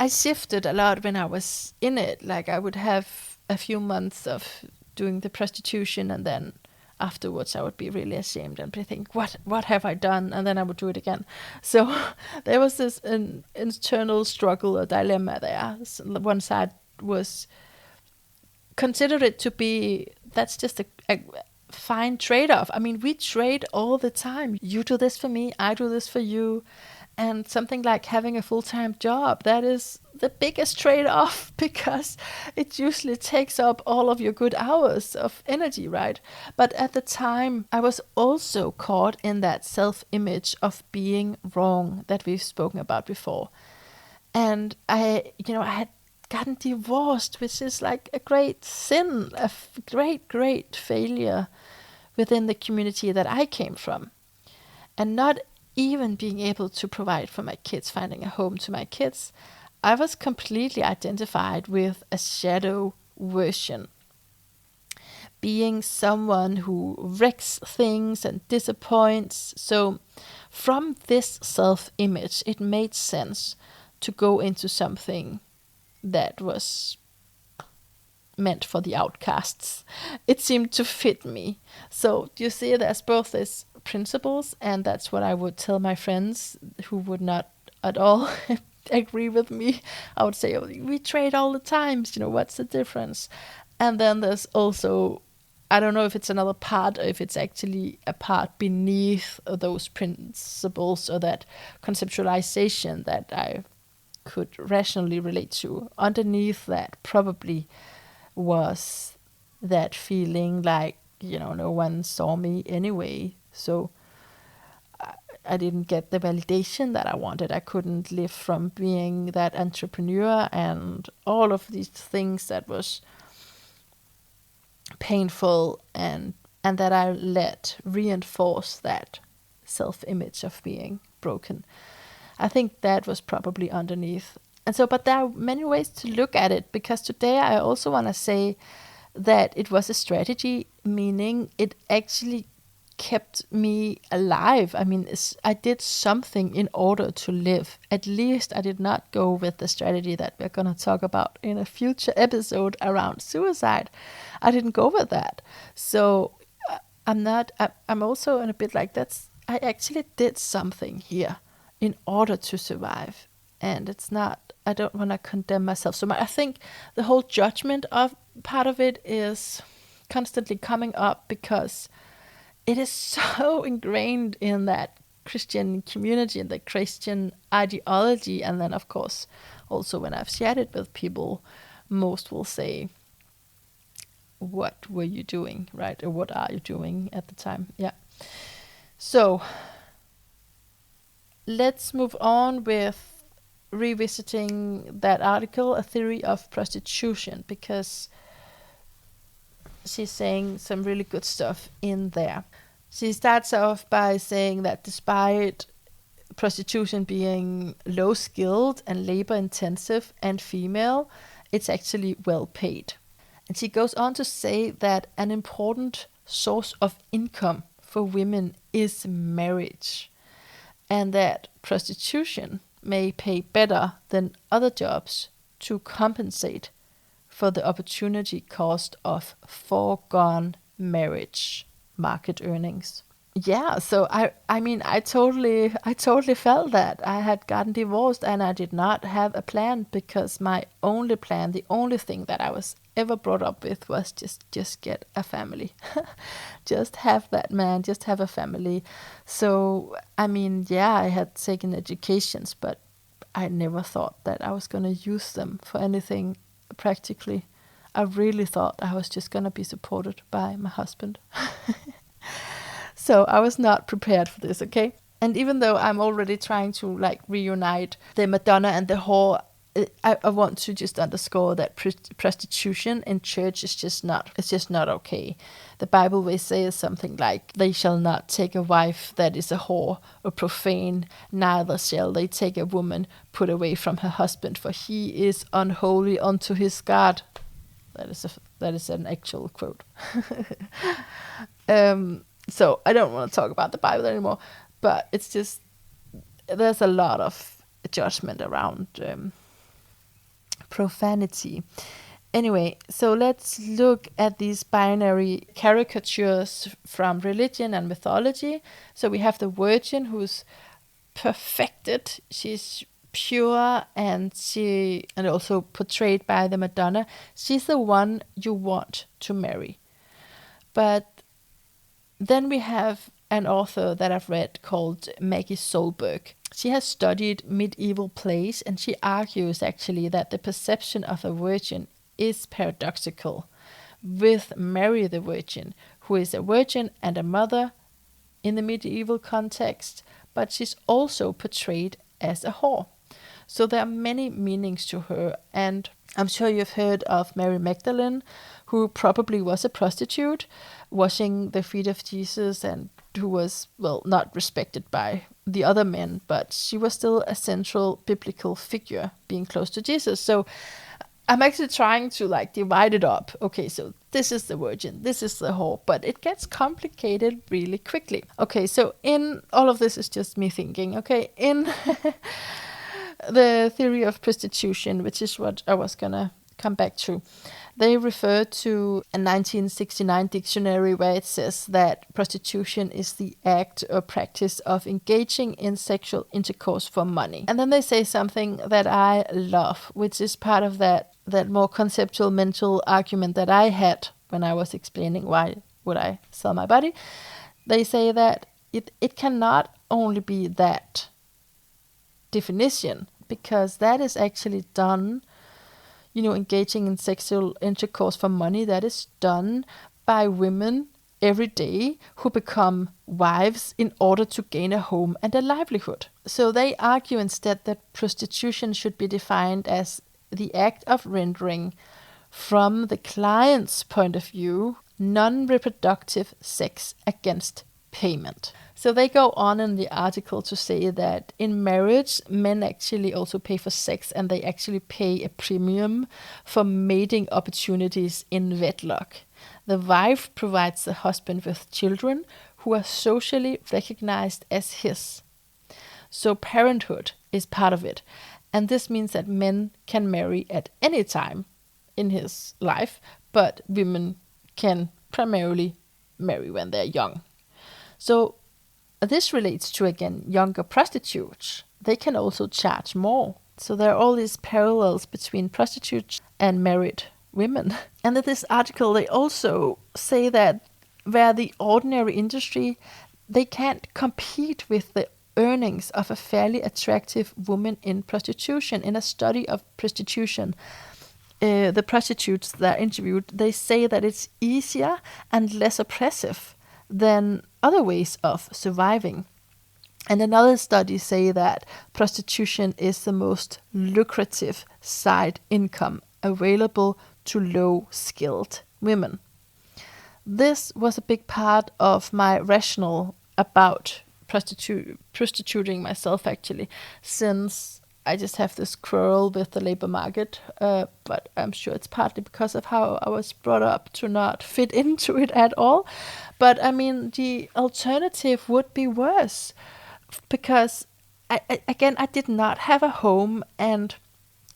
I shifted a lot when I was in it. Like I would have a few months of doing the prostitution, and then afterwards I would be really ashamed and think, what have I done? And then I would do it again. So there was this internal struggle or dilemma there. So one side was consider it to be, that's just a fine trade-off. I mean, we trade all the time. You do this for me, I do this for you. And something like having a full-time job, that is the biggest trade-off because it usually takes up all of your good hours of energy, right? But at the time, I was also caught in that self-image of being wrong that we've spoken about before. And I had gotten divorced, which is like a great sin, a great failure within the community that I came from. And not even being able to provide for my kids, finding a home to my kids, I was completely identified with a shadow version. Being someone who wrecks things and disappoints. So from this self-image, it made sense to go into something that was meant for the outcasts. It seemed to fit me. So you see, there's both these principles, and that's what I would tell my friends who would not at all agree with me. I would say, oh, we trade all the time, what's the difference? And then there's also, I don't know if it's another part or if it's actually a part beneath those principles or that conceptualization that I could rationally relate to. Underneath that probably was that feeling like, no one saw me anyway. So I didn't get the validation that I wanted. I couldn't live from being that entrepreneur and all of these things that was painful and that I let reinforce that self-image of being broken. I think that was probably underneath. And so, but there are many ways to look at it, because today I also want to say that it was a strategy, meaning it actually kept me alive. I mean, I did something in order to live. At least I did not go with the strategy that we're going to talk about in a future episode around suicide. I didn't go with that. So I'm also in a bit like I actually did something here in order to survive. And it's not, I don't want to condemn myself so much. I think the whole judgment of part of it is constantly coming up because it is so ingrained in that Christian community and the Christian ideology. And then, of course, also when I've shared it with people, most will say, what were you doing, right? Or what are you doing at the time? Yeah. So let's move on with revisiting that article, A Theory of Prostitution, because she's saying some really good stuff in there. She starts off by saying that despite prostitution being low skilled and labor intensive and female, it's actually well paid. And she goes on to say that an important source of income for women is marriage, and that prostitution may pay better than other jobs to compensate for the opportunity cost of foregone marriage market earnings. Yeah, so I totally felt that. I had gotten divorced and I did not have a plan, because my only plan, the only thing that I was ever brought up with was just get a family. Just have that man, just have a family. So, I had taken educations, but I never thought that I was going to use them for anything practically. I really thought I was just going to be supported by my husband. So I was not prepared for this, okay? And even though I'm already trying to reunite the Madonna and the whore, I want to just underscore that prostitution in church is just not okay. The Bible will say something like, they shall not take a wife that is a whore or profane, neither shall they take a woman put away from her husband, for he is unholy unto his God. That is an actual quote. So I don't want to talk about the Bible anymore, but it's just, there's a lot of judgment around profanity. Anyway, so let's look at these binary caricatures from religion and mythology. So we have the virgin who's perfected. She's pure, and also portrayed by the Madonna. She's the one you want to marry. But then we have an author that I've read called Maggie Solberg. She has studied medieval plays, and she argues actually that the perception of a virgin is paradoxical with Mary the Virgin, who is a virgin and a mother in the medieval context, but she's also portrayed as a whore. So there are many meanings to her, and I'm sure you've heard of Mary Magdalene, who probably was a prostitute, washing the feet of Jesus, and who was, not respected by the other men, but she was still a central biblical figure, being close to Jesus. So I'm actually trying to divide it up. Okay, so this is the virgin, this is the whore, but it gets complicated really quickly. Okay, so in all of this is just me thinking, okay, in the theory of prostitution, which is what I was gonna come back to, they refer to a 1969 dictionary where it says that prostitution is the act or practice of engaging in sexual intercourse for money. And then they say something that I love, which is part of that more conceptual mental argument that I had when I was explaining why would I sell my body. They say that it cannot only be that definition, because that is actually done, engaging in sexual intercourse for money, that is done by women every day who become wives in order to gain a home and a livelihood. So they argue instead that prostitution should be defined as the act of rendering, from the client's point of view, non-reproductive sex against payment. So they go on in the article to say that in marriage, men actually also pay for sex, and they actually pay a premium for mating opportunities in wedlock. The wife provides the husband with children who are socially recognized as his. So parenthood is part of it. And this means that men can marry at any time in his life, but women can primarily marry when they're young. So this relates to, again, younger prostitutes. They can also charge more. So there are all these parallels between prostitutes and married women. And in this article, they also say that where the ordinary industry, they can't compete with the earnings of a fairly attractive woman in prostitution. In a study of prostitution, the prostitutes that are interviewed, they say that it's easier and less oppressive than other ways of surviving. And another study say that prostitution is the most lucrative side income available to low-skilled women. This was a big part of my rationale about prostituting myself, actually, since I just have this quarrel with the labor market, but I'm sure it's partly because of how I was brought up to not fit into it at all. But I mean, the alternative would be worse, because I did not have a home, and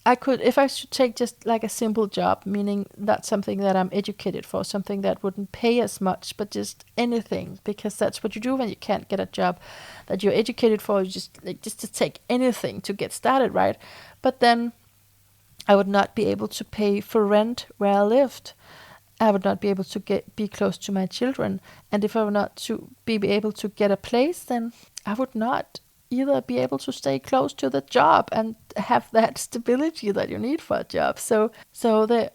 I could, if I should take just like a simple job, meaning not something that I'm educated for, something that wouldn't pay as much, but just anything, because that's what you do when you can't get a job that you're educated for, just to take anything to get started, right? But then I would not be able to pay for rent where I lived. I would not be able to be close to my children. And if I were not to be able to get a place, then I would not either be able to stay close to the job and have that stability that you need for a job. So the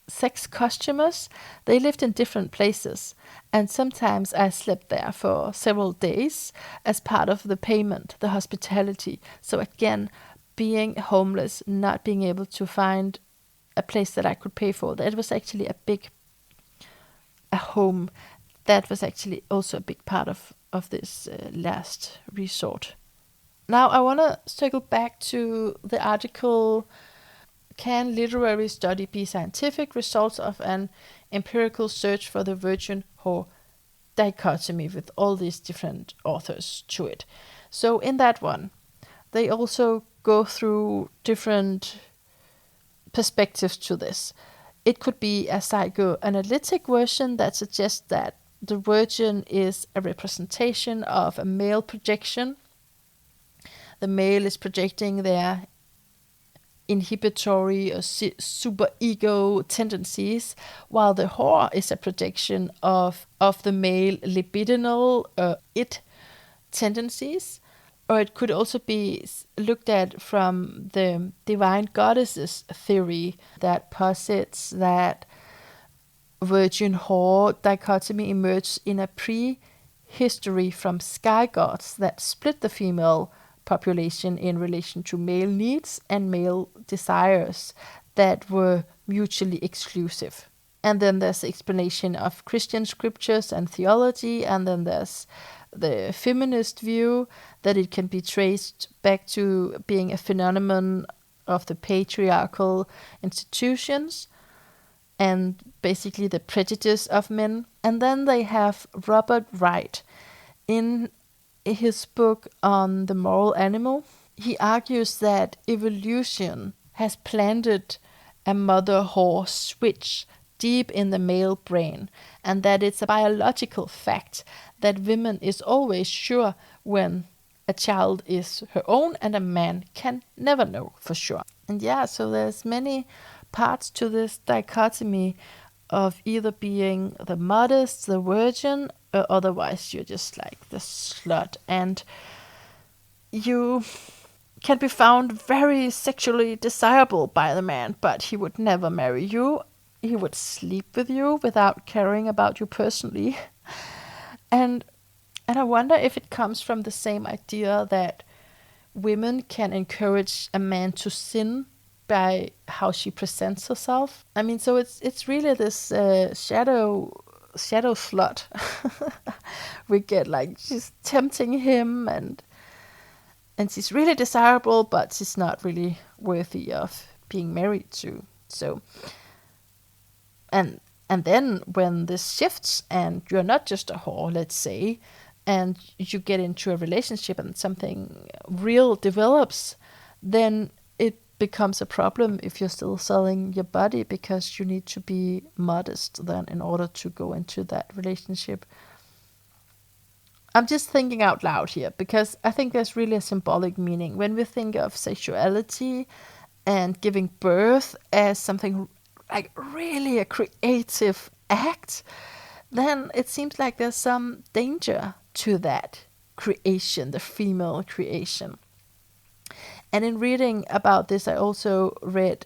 sex customers, they lived in different places, and sometimes I slept there for several days as part of the payment, the hospitality. So again, being homeless, not being able to find a place that I could pay for, that was actually a home. That was actually also a big part of this last resort. Now I want to circle back to the article, Can Literary Study Be Scientific? Results of an Empirical Search for the Virgin Whore Dichotomy, with all these different authors to it. So in that one, they also go through different perspectives to this. It could be a psychoanalytic version that suggests that the virgin is a representation of a male projection. The male is projecting their inhibitory or superego tendencies, while the whore is a projection of the male libidinal it tendencies. Or it could also be looked at from the divine goddesses theory that posits that virgin whore dichotomy emerged in a prehistory from sky gods that split the female population in relation to male needs and male desires that were mutually exclusive. And then there's the explanation of Christian scriptures and theology, and then there's the feminist view that it can be traced back to being a phenomenon of the patriarchal institutions and basically the prejudice of men. And then they have Robert Wright. In his book on the moral animal, he argues that evolution has planted a mother whore switch deep in the male brain, and that it's a biological fact that women is always sure when a child is her own, and a man can never know for sure. And yeah, so there's many parts to this dichotomy of either being the modest, the virgin, or otherwise you're just like the slut, and you can be found very sexually desirable by the man, but he would never marry you. He would sleep with you without caring about you personally. And I wonder if it comes from the same idea that women can encourage a man to sin by how she presents herself. I mean, so it's really this shadow slut. We get like, she's tempting him, and she's really desirable, but she's not really worthy of being married to. So, and then when this shifts and you're not just a whore, let's say, and you get into a relationship and something real develops, then it becomes a problem if you're still selling your body, because you need to be modest then in order to go into that relationship. I'm just thinking out loud here, because I think there's really a symbolic meaning when we think of sexuality and giving birth as something like really a creative act. Then it seems like there's some danger to that creation, the female creation. And in reading about this, I also read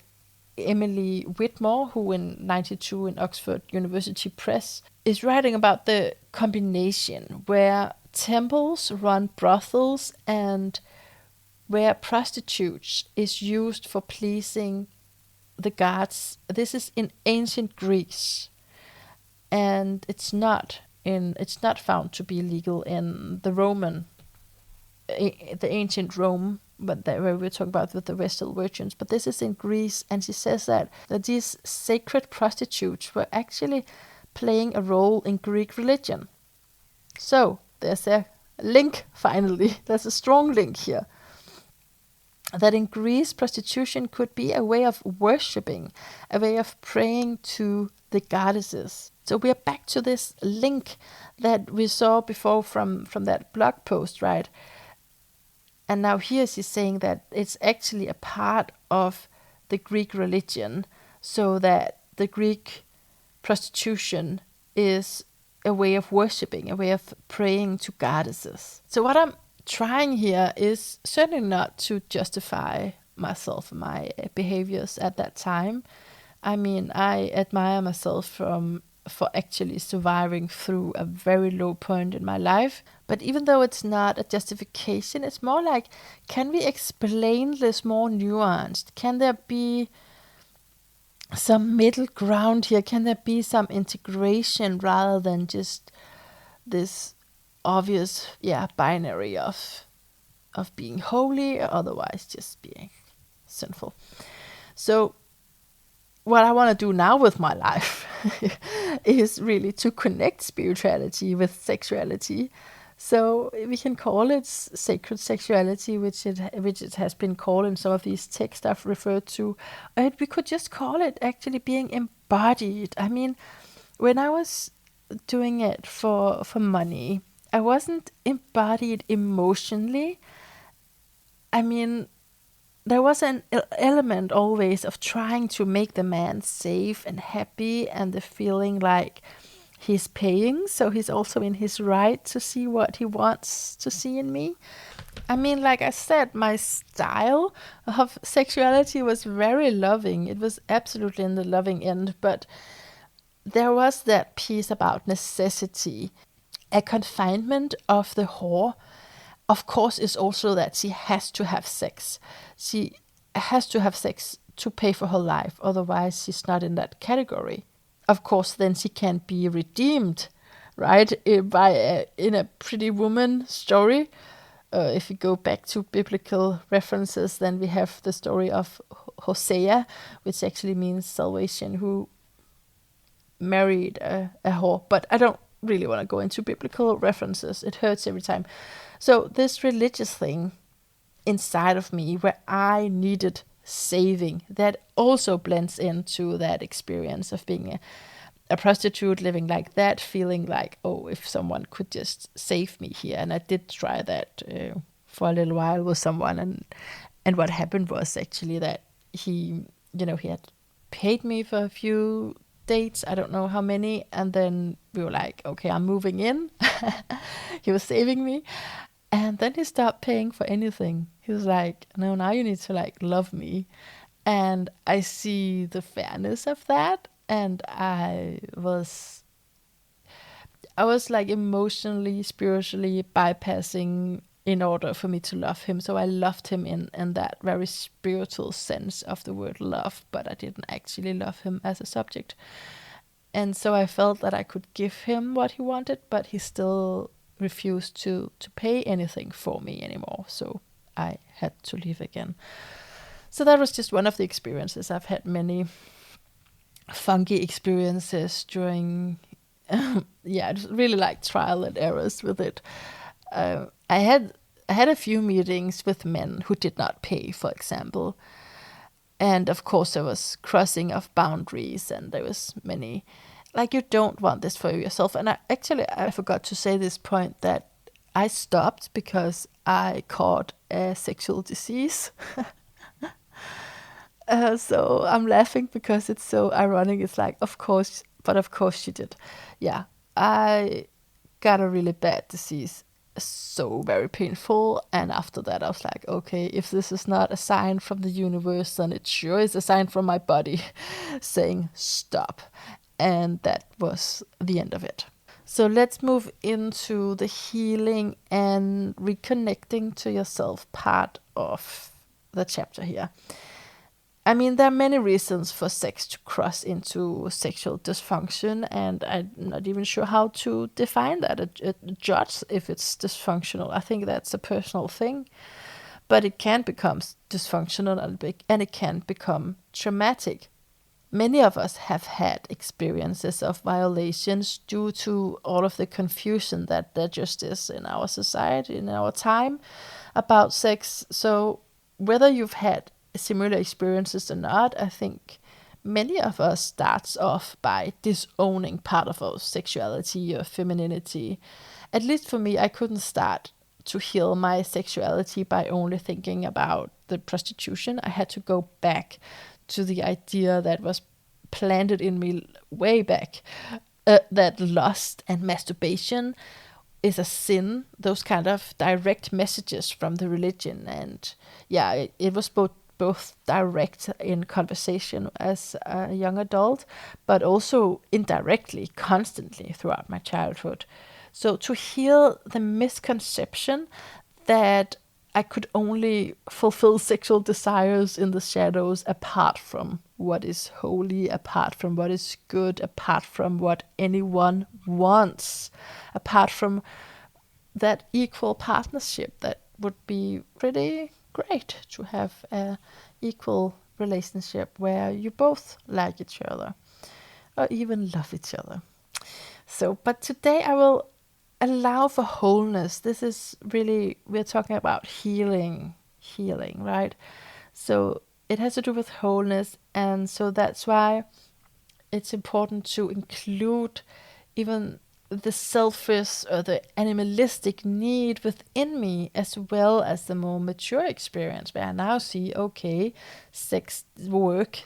Emily Whitmore, who in 92 in Oxford University Press is writing about the combination where temples run brothels and where prostitutes is used for pleasing the gods. This is in ancient Greece, and it's not found to be legal in the the ancient Rome, but where we're talking about with the Vestal Virgins. But this is in Greece, and she says that these sacred prostitutes were actually playing a role in Greek religion. So there's a link, finally. There's a strong link here. That in Greece, prostitution could be a way of worshipping, a way of praying to the goddesses. So we are back to this link that we saw before from that blog post, right? And now here she's saying that it's actually a part of the Greek religion, so that the Greek prostitution is a way of worshipping, a way of praying to goddesses. So what I'm trying here is certainly not to justify myself, my behaviors at that time. I mean, I admire myself for actually surviving through a very low point in my life. But even though it's not a justification, it's more like, can we explain this more nuanced? Can there be some middle ground here? Can there be some integration rather than just this obvious binary of being holy or otherwise just being sinful? So what I want to do now with my life is really to connect spirituality with sexuality. So we can call it sacred sexuality, which it has been called in some of these texts I've referred to. And we could just call it actually being embodied. I mean, when I was doing it for money, I wasn't embodied emotionally. I mean, there was an element always of trying to make the man safe and happy, and the feeling like he's paying, so he's also in his right to see what he wants to see in me. I mean, like I said, my style of sexuality was very loving. It was absolutely in the loving end, but there was that piece about necessity. A confinement of the whore, of course, is also that she has to have sex. She has to have sex to pay for her life, otherwise she's not in that category. Of course, then she can be redeemed, right? In a Pretty Woman story. If we go back to biblical references, then we have the story of Hosea, which actually means salvation, who married a whore. But I don't really want to go into biblical references. It hurts every time. So this religious thing inside of me where I needed saving, that also blends into that experience of being a prostitute, living like that, feeling like, oh, if someone could just save me here. And I did try that for a little while with someone, and what happened was actually that he had paid me for a few dates, I don't know how many, and then we were like, okay, I'm moving in. He was saving me. And then he stopped paying for anything. He was like, no, now you need to like love me. And I see the fairness of that. And I was like emotionally, spiritually bypassing in order for me to love him. So I loved him in that very spiritual sense of the word love, but I didn't actually love him as a subject. And so I felt that I could give him what he wanted, but he still refused to pay anything for me anymore. So I had to leave again. So that was just one of the experiences. I've had many funky experiences during, just really like trial and errors with it. I had a few meetings with men who did not pay, for example. And of course there was crossing of boundaries, and there was many, like, you don't want this for yourself. And I forgot to say this point, that I stopped because I caught a sexual disease. So I'm laughing because it's so ironic. It's like, of course she did. Yeah, I got a really bad disease. so very painful. And after that, I was like, okay, if this is not a sign from the universe, then it sure is a sign from my body saying stop. And that was the end of it. So let's move into the healing and reconnecting to yourself part of the chapter here. I mean, there are many reasons for sex to cross into sexual dysfunction, and I'm not even sure how to define that, judge if it's dysfunctional. I think that's a personal thing, but it can become dysfunctional and it can become traumatic. Many of us have had experiences of violations due to all of the confusion that there just is in our society, in our time, about sex. So whether you've had similar experiences or not, I think many of us starts off by disowning part of our sexuality or femininity. At least for me, I couldn't start to heal my sexuality by only thinking about the prostitution. I had to go back to the idea that was planted in me way back, that lust and masturbation is a sin, those kind of direct messages from the religion. And yeah, it was both direct in conversation as a young adult, but also indirectly, constantly throughout my childhood. So to heal the misconception that I could only fulfill sexual desires in the shadows apart from what is holy, apart from what is good, apart from what anyone wants, apart from that equal partnership that would be pretty great to have a equal relationship where you both like each other or even love each other. So, but today I will allow for wholeness. This is really, we're talking about healing, right? So it has to do with wholeness. And so that's why it's important to include even the selfish or the animalistic need within me, as well as the more mature experience where I now see, okay, sex work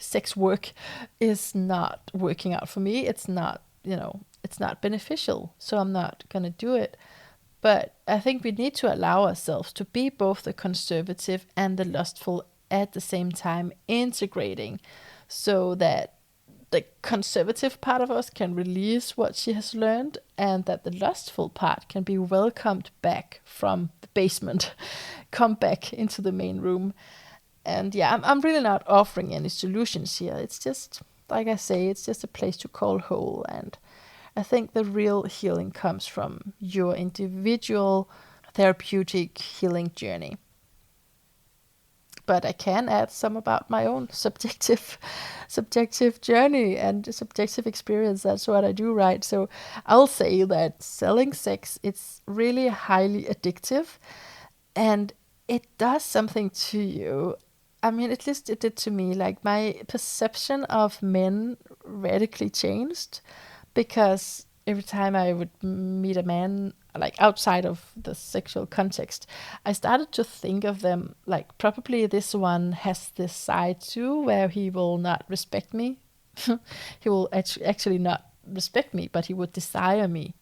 is not working out for me. It's not, it's not beneficial, so I'm not going to do it. But I think we need to allow ourselves to be both the conservative and the lustful at the same time, integrating, so that the conservative part of us can release what she has learned, and that the lustful part can be welcomed back from the basement, come back into the main room. And yeah, I'm really not offering any solutions here. It's just, like I say, it's just a place to call whole. And I think the real healing comes from your individual therapeutic healing journey. But I can add some about my own subjective journey and subjective experience. That's what I do, right? So I'll say that selling sex, it's really highly addictive, and it does something to you. I mean, at least it did to me. Like, my perception of men radically changed, because every time I would meet a man, like outside of the sexual context, I started to think of them like, probably this one has this side too, where he will not respect me. He will actually not respect me, but he would desire me.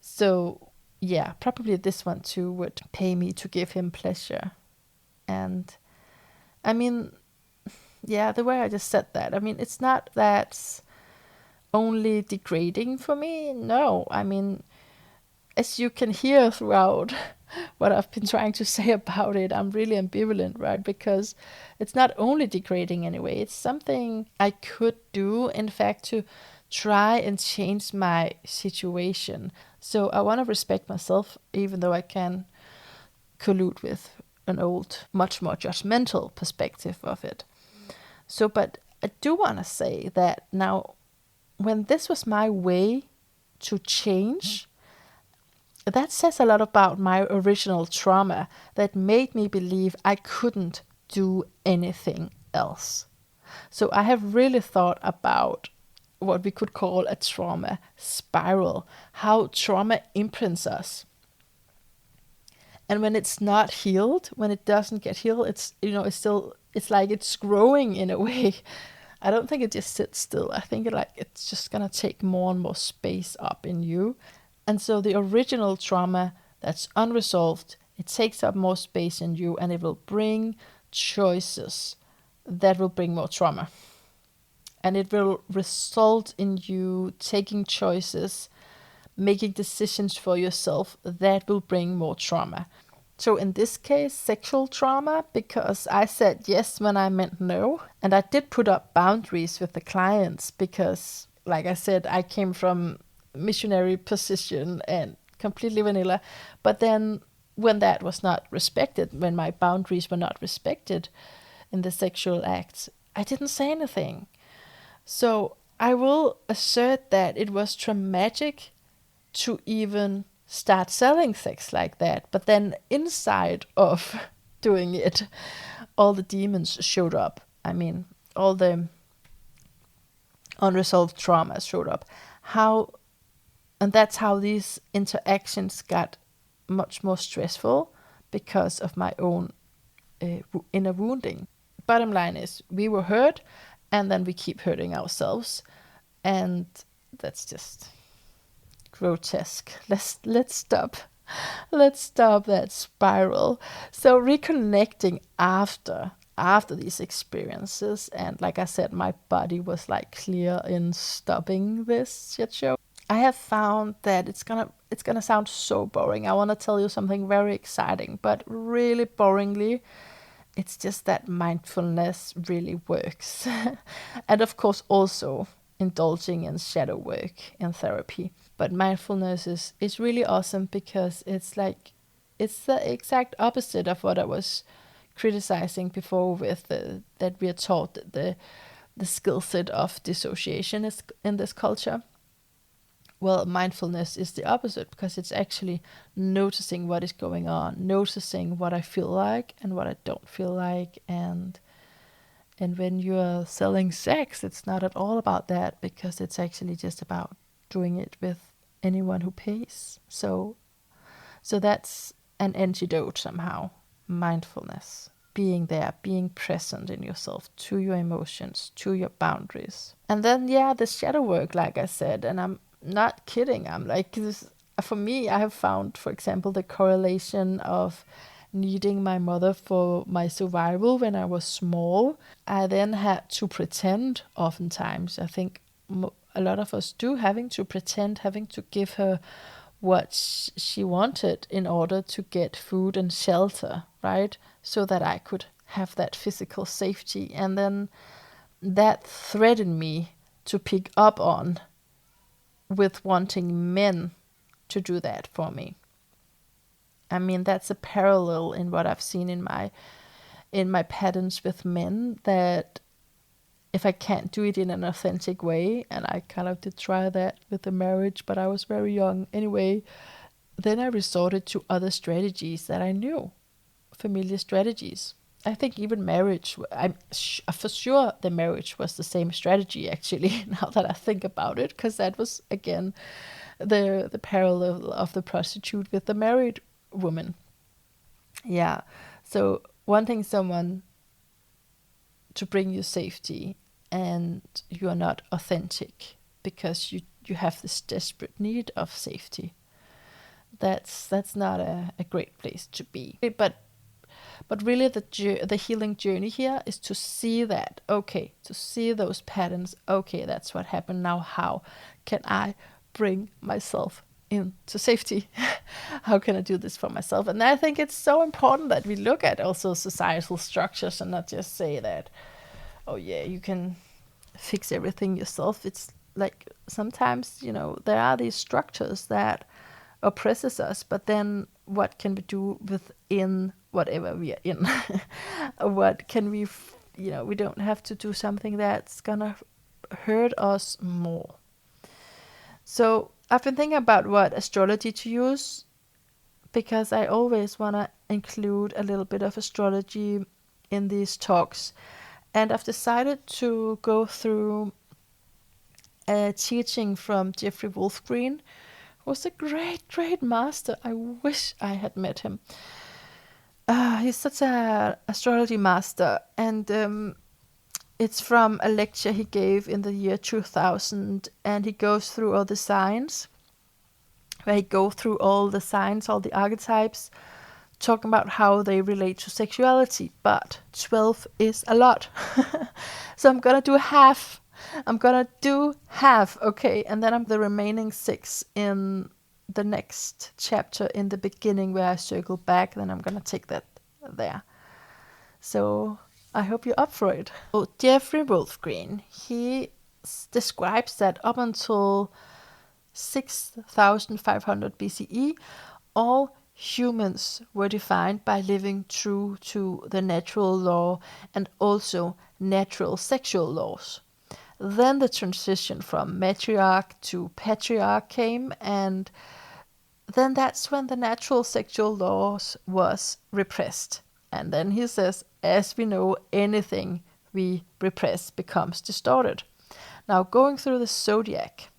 So yeah, probably this one too would pay me to give him pleasure. And I mean, yeah, the way I just said that, I mean, it's not that only degrading for me. No, I mean, as you can hear throughout what I've been trying to say about it, I'm really ambivalent, right? Because it's not only degrading anyway, it's something I could do, in fact, to try and change my situation. So I want to respect myself, even though I can collude with an old, much more judgmental perspective of it. So, but I do want to say that now, when this was my way to change, that says a lot about my original trauma that made me believe I couldn't do anything else. So I have really thought about what we could call a trauma spiral, how trauma imprints us. And when it's not healed, when it doesn't get healed, it's like it's growing in a way. I don't think it just sits still. I think it's just gonna take more and more space up in you. And so the original trauma that's unresolved, it takes up more space in you, and it will bring choices that will bring more trauma. And it will result in you taking choices, making decisions for yourself that will bring more trauma. So in this case, sexual trauma, because I said yes when I meant no. And I did put up boundaries with the clients because, like I said, I came from missionary position and completely vanilla. But then when that was not respected, when my boundaries were not respected in the sexual acts, I didn't say anything. So I will assert that it was traumatic to even start selling sex like that. But then inside of doing it, all the demons showed up. I mean, all the unresolved trauma showed up. And that's how these interactions got much more stressful because of my own inner wounding. Bottom line is, we were hurt, and then we keep hurting ourselves, and that's just grotesque. Let's stop. Let's stop that spiral. So reconnecting after these experiences, and like I said, my body was like clear in stopping this shit show. I have found that it's gonna sound so boring. I want to tell you something very exciting, but really boringly, it's just that mindfulness really works. And of course also indulging in shadow work in therapy. But mindfulness is really awesome because it's the exact opposite of what I was criticizing before with that we are taught the skill set of dissociation is in this culture. Well, mindfulness is the opposite because it's actually noticing what is going on, noticing what I feel like and what I don't feel like. And when you're selling sex, it's not at all about that because it's actually just about doing it with anyone who pays. So that's an antidote somehow. Mindfulness. Being there, being present in yourself, to your emotions, to your boundaries. And then, the shadow work, like I said, and I'm not kidding. I'm like, this, for me, I have found, for example, the correlation of needing my mother for my survival when I was small. I then had to pretend oftentimes. I think a lot of us do, having to pretend, having to give her what she wanted in order to get food and shelter, right? So that I could have that physical safety. And then that threatened me to pick up on with wanting men to do that for me. I mean, that's a parallel in what I've seen in my patterns with men, that if I can't do it in an authentic way, and I kind of did try that with the marriage, but I was very young anyway, then I resorted to other strategies that I knew, familiar strategies. I think even marriage, for sure the marriage was the same strategy actually, now that I think about it, because that was, again, the parallel of the prostitute with the married woman. Yeah, so wanting someone to bring you safety and you are not authentic because you have this desperate need of safety. That's not a great place to be. But really the healing journey here is to see that, okay, to see those patterns, okay, that's what happened. Now how can I bring myself into safety? How can I do this for myself? And I think it's so important that we look at also societal structures and not just say that, oh yeah, you can fix everything yourself. It's like sometimes, there are these structures that oppresses us, but then what can we do within whatever we are in? What can we, we don't have to do something that's gonna hurt us more. So I've been thinking about what astrology to use, because I always want to include a little bit of astrology in these talks. And I've decided to go through a teaching from Jeffrey Wolfgreen, who was a great master. I wish I had met him. He's such an astrology master, and it's from a lecture he gave in the year 2000, and he goes through all the signs where he go through all the signs, all the archetypes, talking about how they relate to sexuality. But 12 is a lot. So I'm gonna do half. Okay, and then I'm the remaining 6 in the next chapter in the beginning where I circle back. Then I'm gonna take that there. So I hope you're up for it. So Jeffrey Wolfgreen, he describes that up until 6,500 BCE, all humans were defined by living true to the natural law and also natural sexual laws. Then the transition from matriarch to patriarch came, and then that's when the natural sexual laws was repressed. And then he says, as we know, anything we repress becomes distorted. Now, going through the zodiac,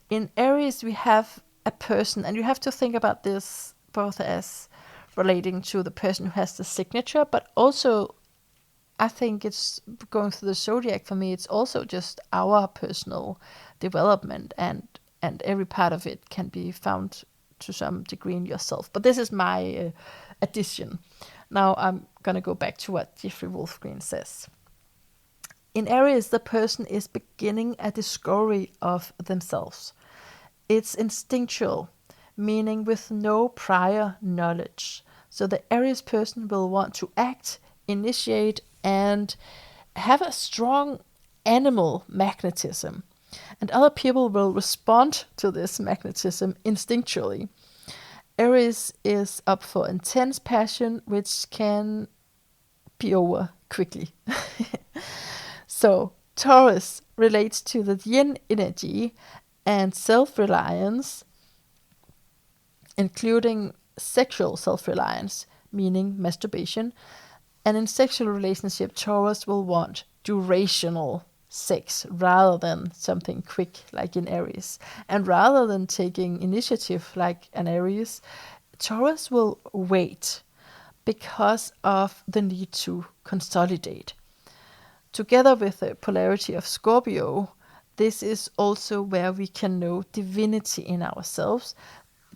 in Aries we have a person, and you have to think about this both as relating to the person who has the signature, but also I think it's going through the zodiac for me, it's also just our personal development, and every part of it can be found to some degree in yourself. But this is my addition. Now I'm going to go back to what Jeffrey Wolfgreen says. In Aries, the person is beginning a discovery of themselves. It's instinctual, meaning with no prior knowledge. So the Aries person will want to act, initiate, and have a strong animal magnetism. And other people will respond to this magnetism instinctually. Aries is up for intense passion, which can be over quickly. So Taurus relates to the yin energy and self-reliance, including sexual self-reliance, meaning masturbation. And in sexual relationship, Taurus will want durational sex rather than something quick like in Aries. And rather than taking initiative like an Aries, Taurus will wait because of the need to consolidate. Together with the polarity of Scorpio, this is also where we can know divinity in ourselves,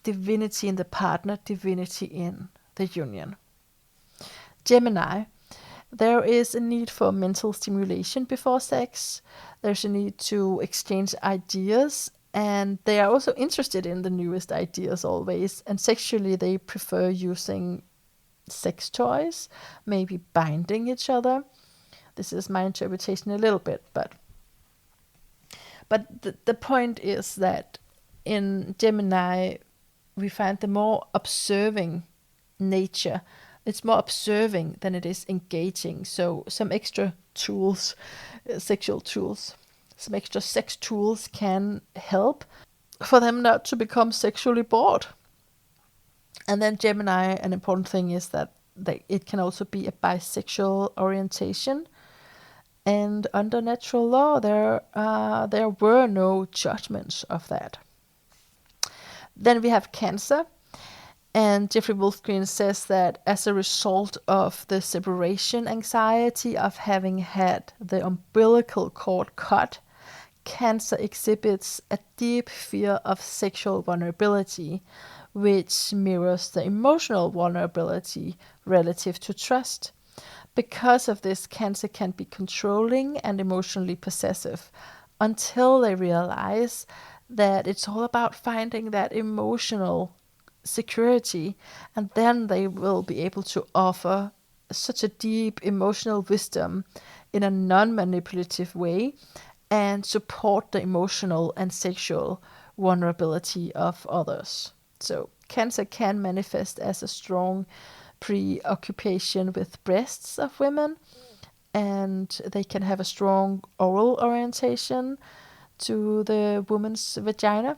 divinity in the partner, divinity in the union. Gemini, there is a need for mental stimulation before sex. There's a need to exchange ideas, and they are also interested in the newest ideas always. And sexually, they prefer using sex toys, maybe binding each other. This is my interpretation a little bit, but the point is that in Gemini, we find the more observing nature. It's more observing than it is engaging. So some extra tools, sexual tools, some extra sex tools can help for them not to become sexually bored. And then Gemini, an important thing is that it can also be a bisexual orientation. And under natural law, there were no judgments of that. Then we have Cancer. And Jeffrey Wolfgreen says that as a result of the separation anxiety of having had the umbilical cord cut, Cancer exhibits a deep fear of sexual vulnerability, which mirrors the emotional vulnerability relative to trust. Because of this, Cancer can be controlling and emotionally possessive until they realize that it's all about finding that emotional security, and then they will be able to offer such a deep emotional wisdom in a non-manipulative way and support the emotional and sexual vulnerability of others. So Cancer can manifest as a strong preoccupation with breasts of women, and they can have a strong oral orientation to the woman's vagina.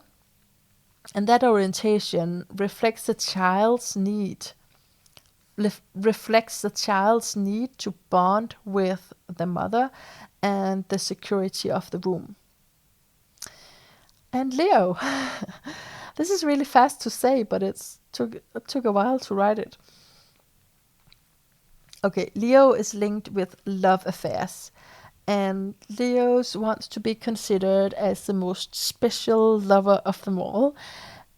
And that orientation reflects the child's need, to bond with the mother and the security of the womb. And Leo, this is really fast to say, but it took a while to write it. Okay, Leo is linked with love affairs, and Leos wants to be considered as the most special lover of them all.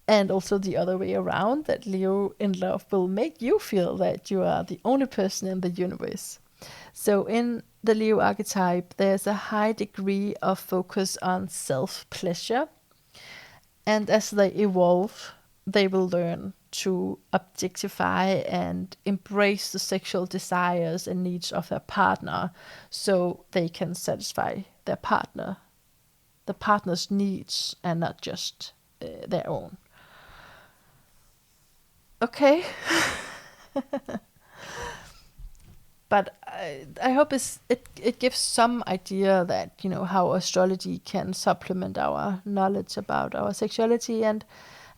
And also the other way around, that Leo in love will make you feel that you are the only person in the universe. So in the Leo archetype, there's a high degree of focus on self-pleasure. And as they evolve, they will learn to objectify and embrace the sexual desires and needs of their partner, so they can satisfy the partner's needs, and not just their own. Okay. But I hope it gives some idea that, how astrology can supplement our knowledge about our sexuality, and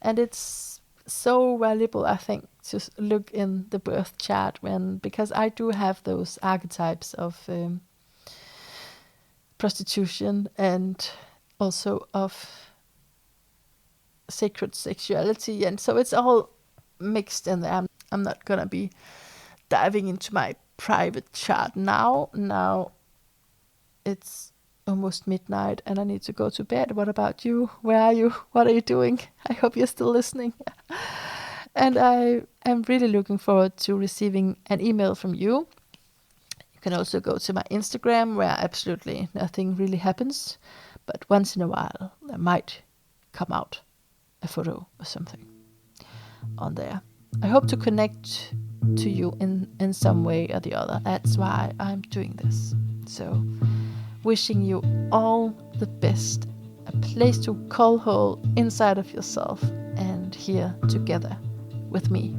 it's so valuable, I think, to look in the birth chart, because I do have those archetypes of prostitution and also of sacred sexuality, and so it's all mixed in there. I'm not gonna be diving into my private chart now. Now it's almost midnight and I need to go to bed. What about you? Where are you? What are you doing? I hope you're still listening. And I am really looking forward to receiving an email from you. You can also go to my Instagram, where absolutely nothing really happens, but once in a while there might come out a photo or something on there. I hope to connect to you in some way or the other. That's why I'm doing this. So, wishing you all the best. A place to call home inside of yourself and here together with me.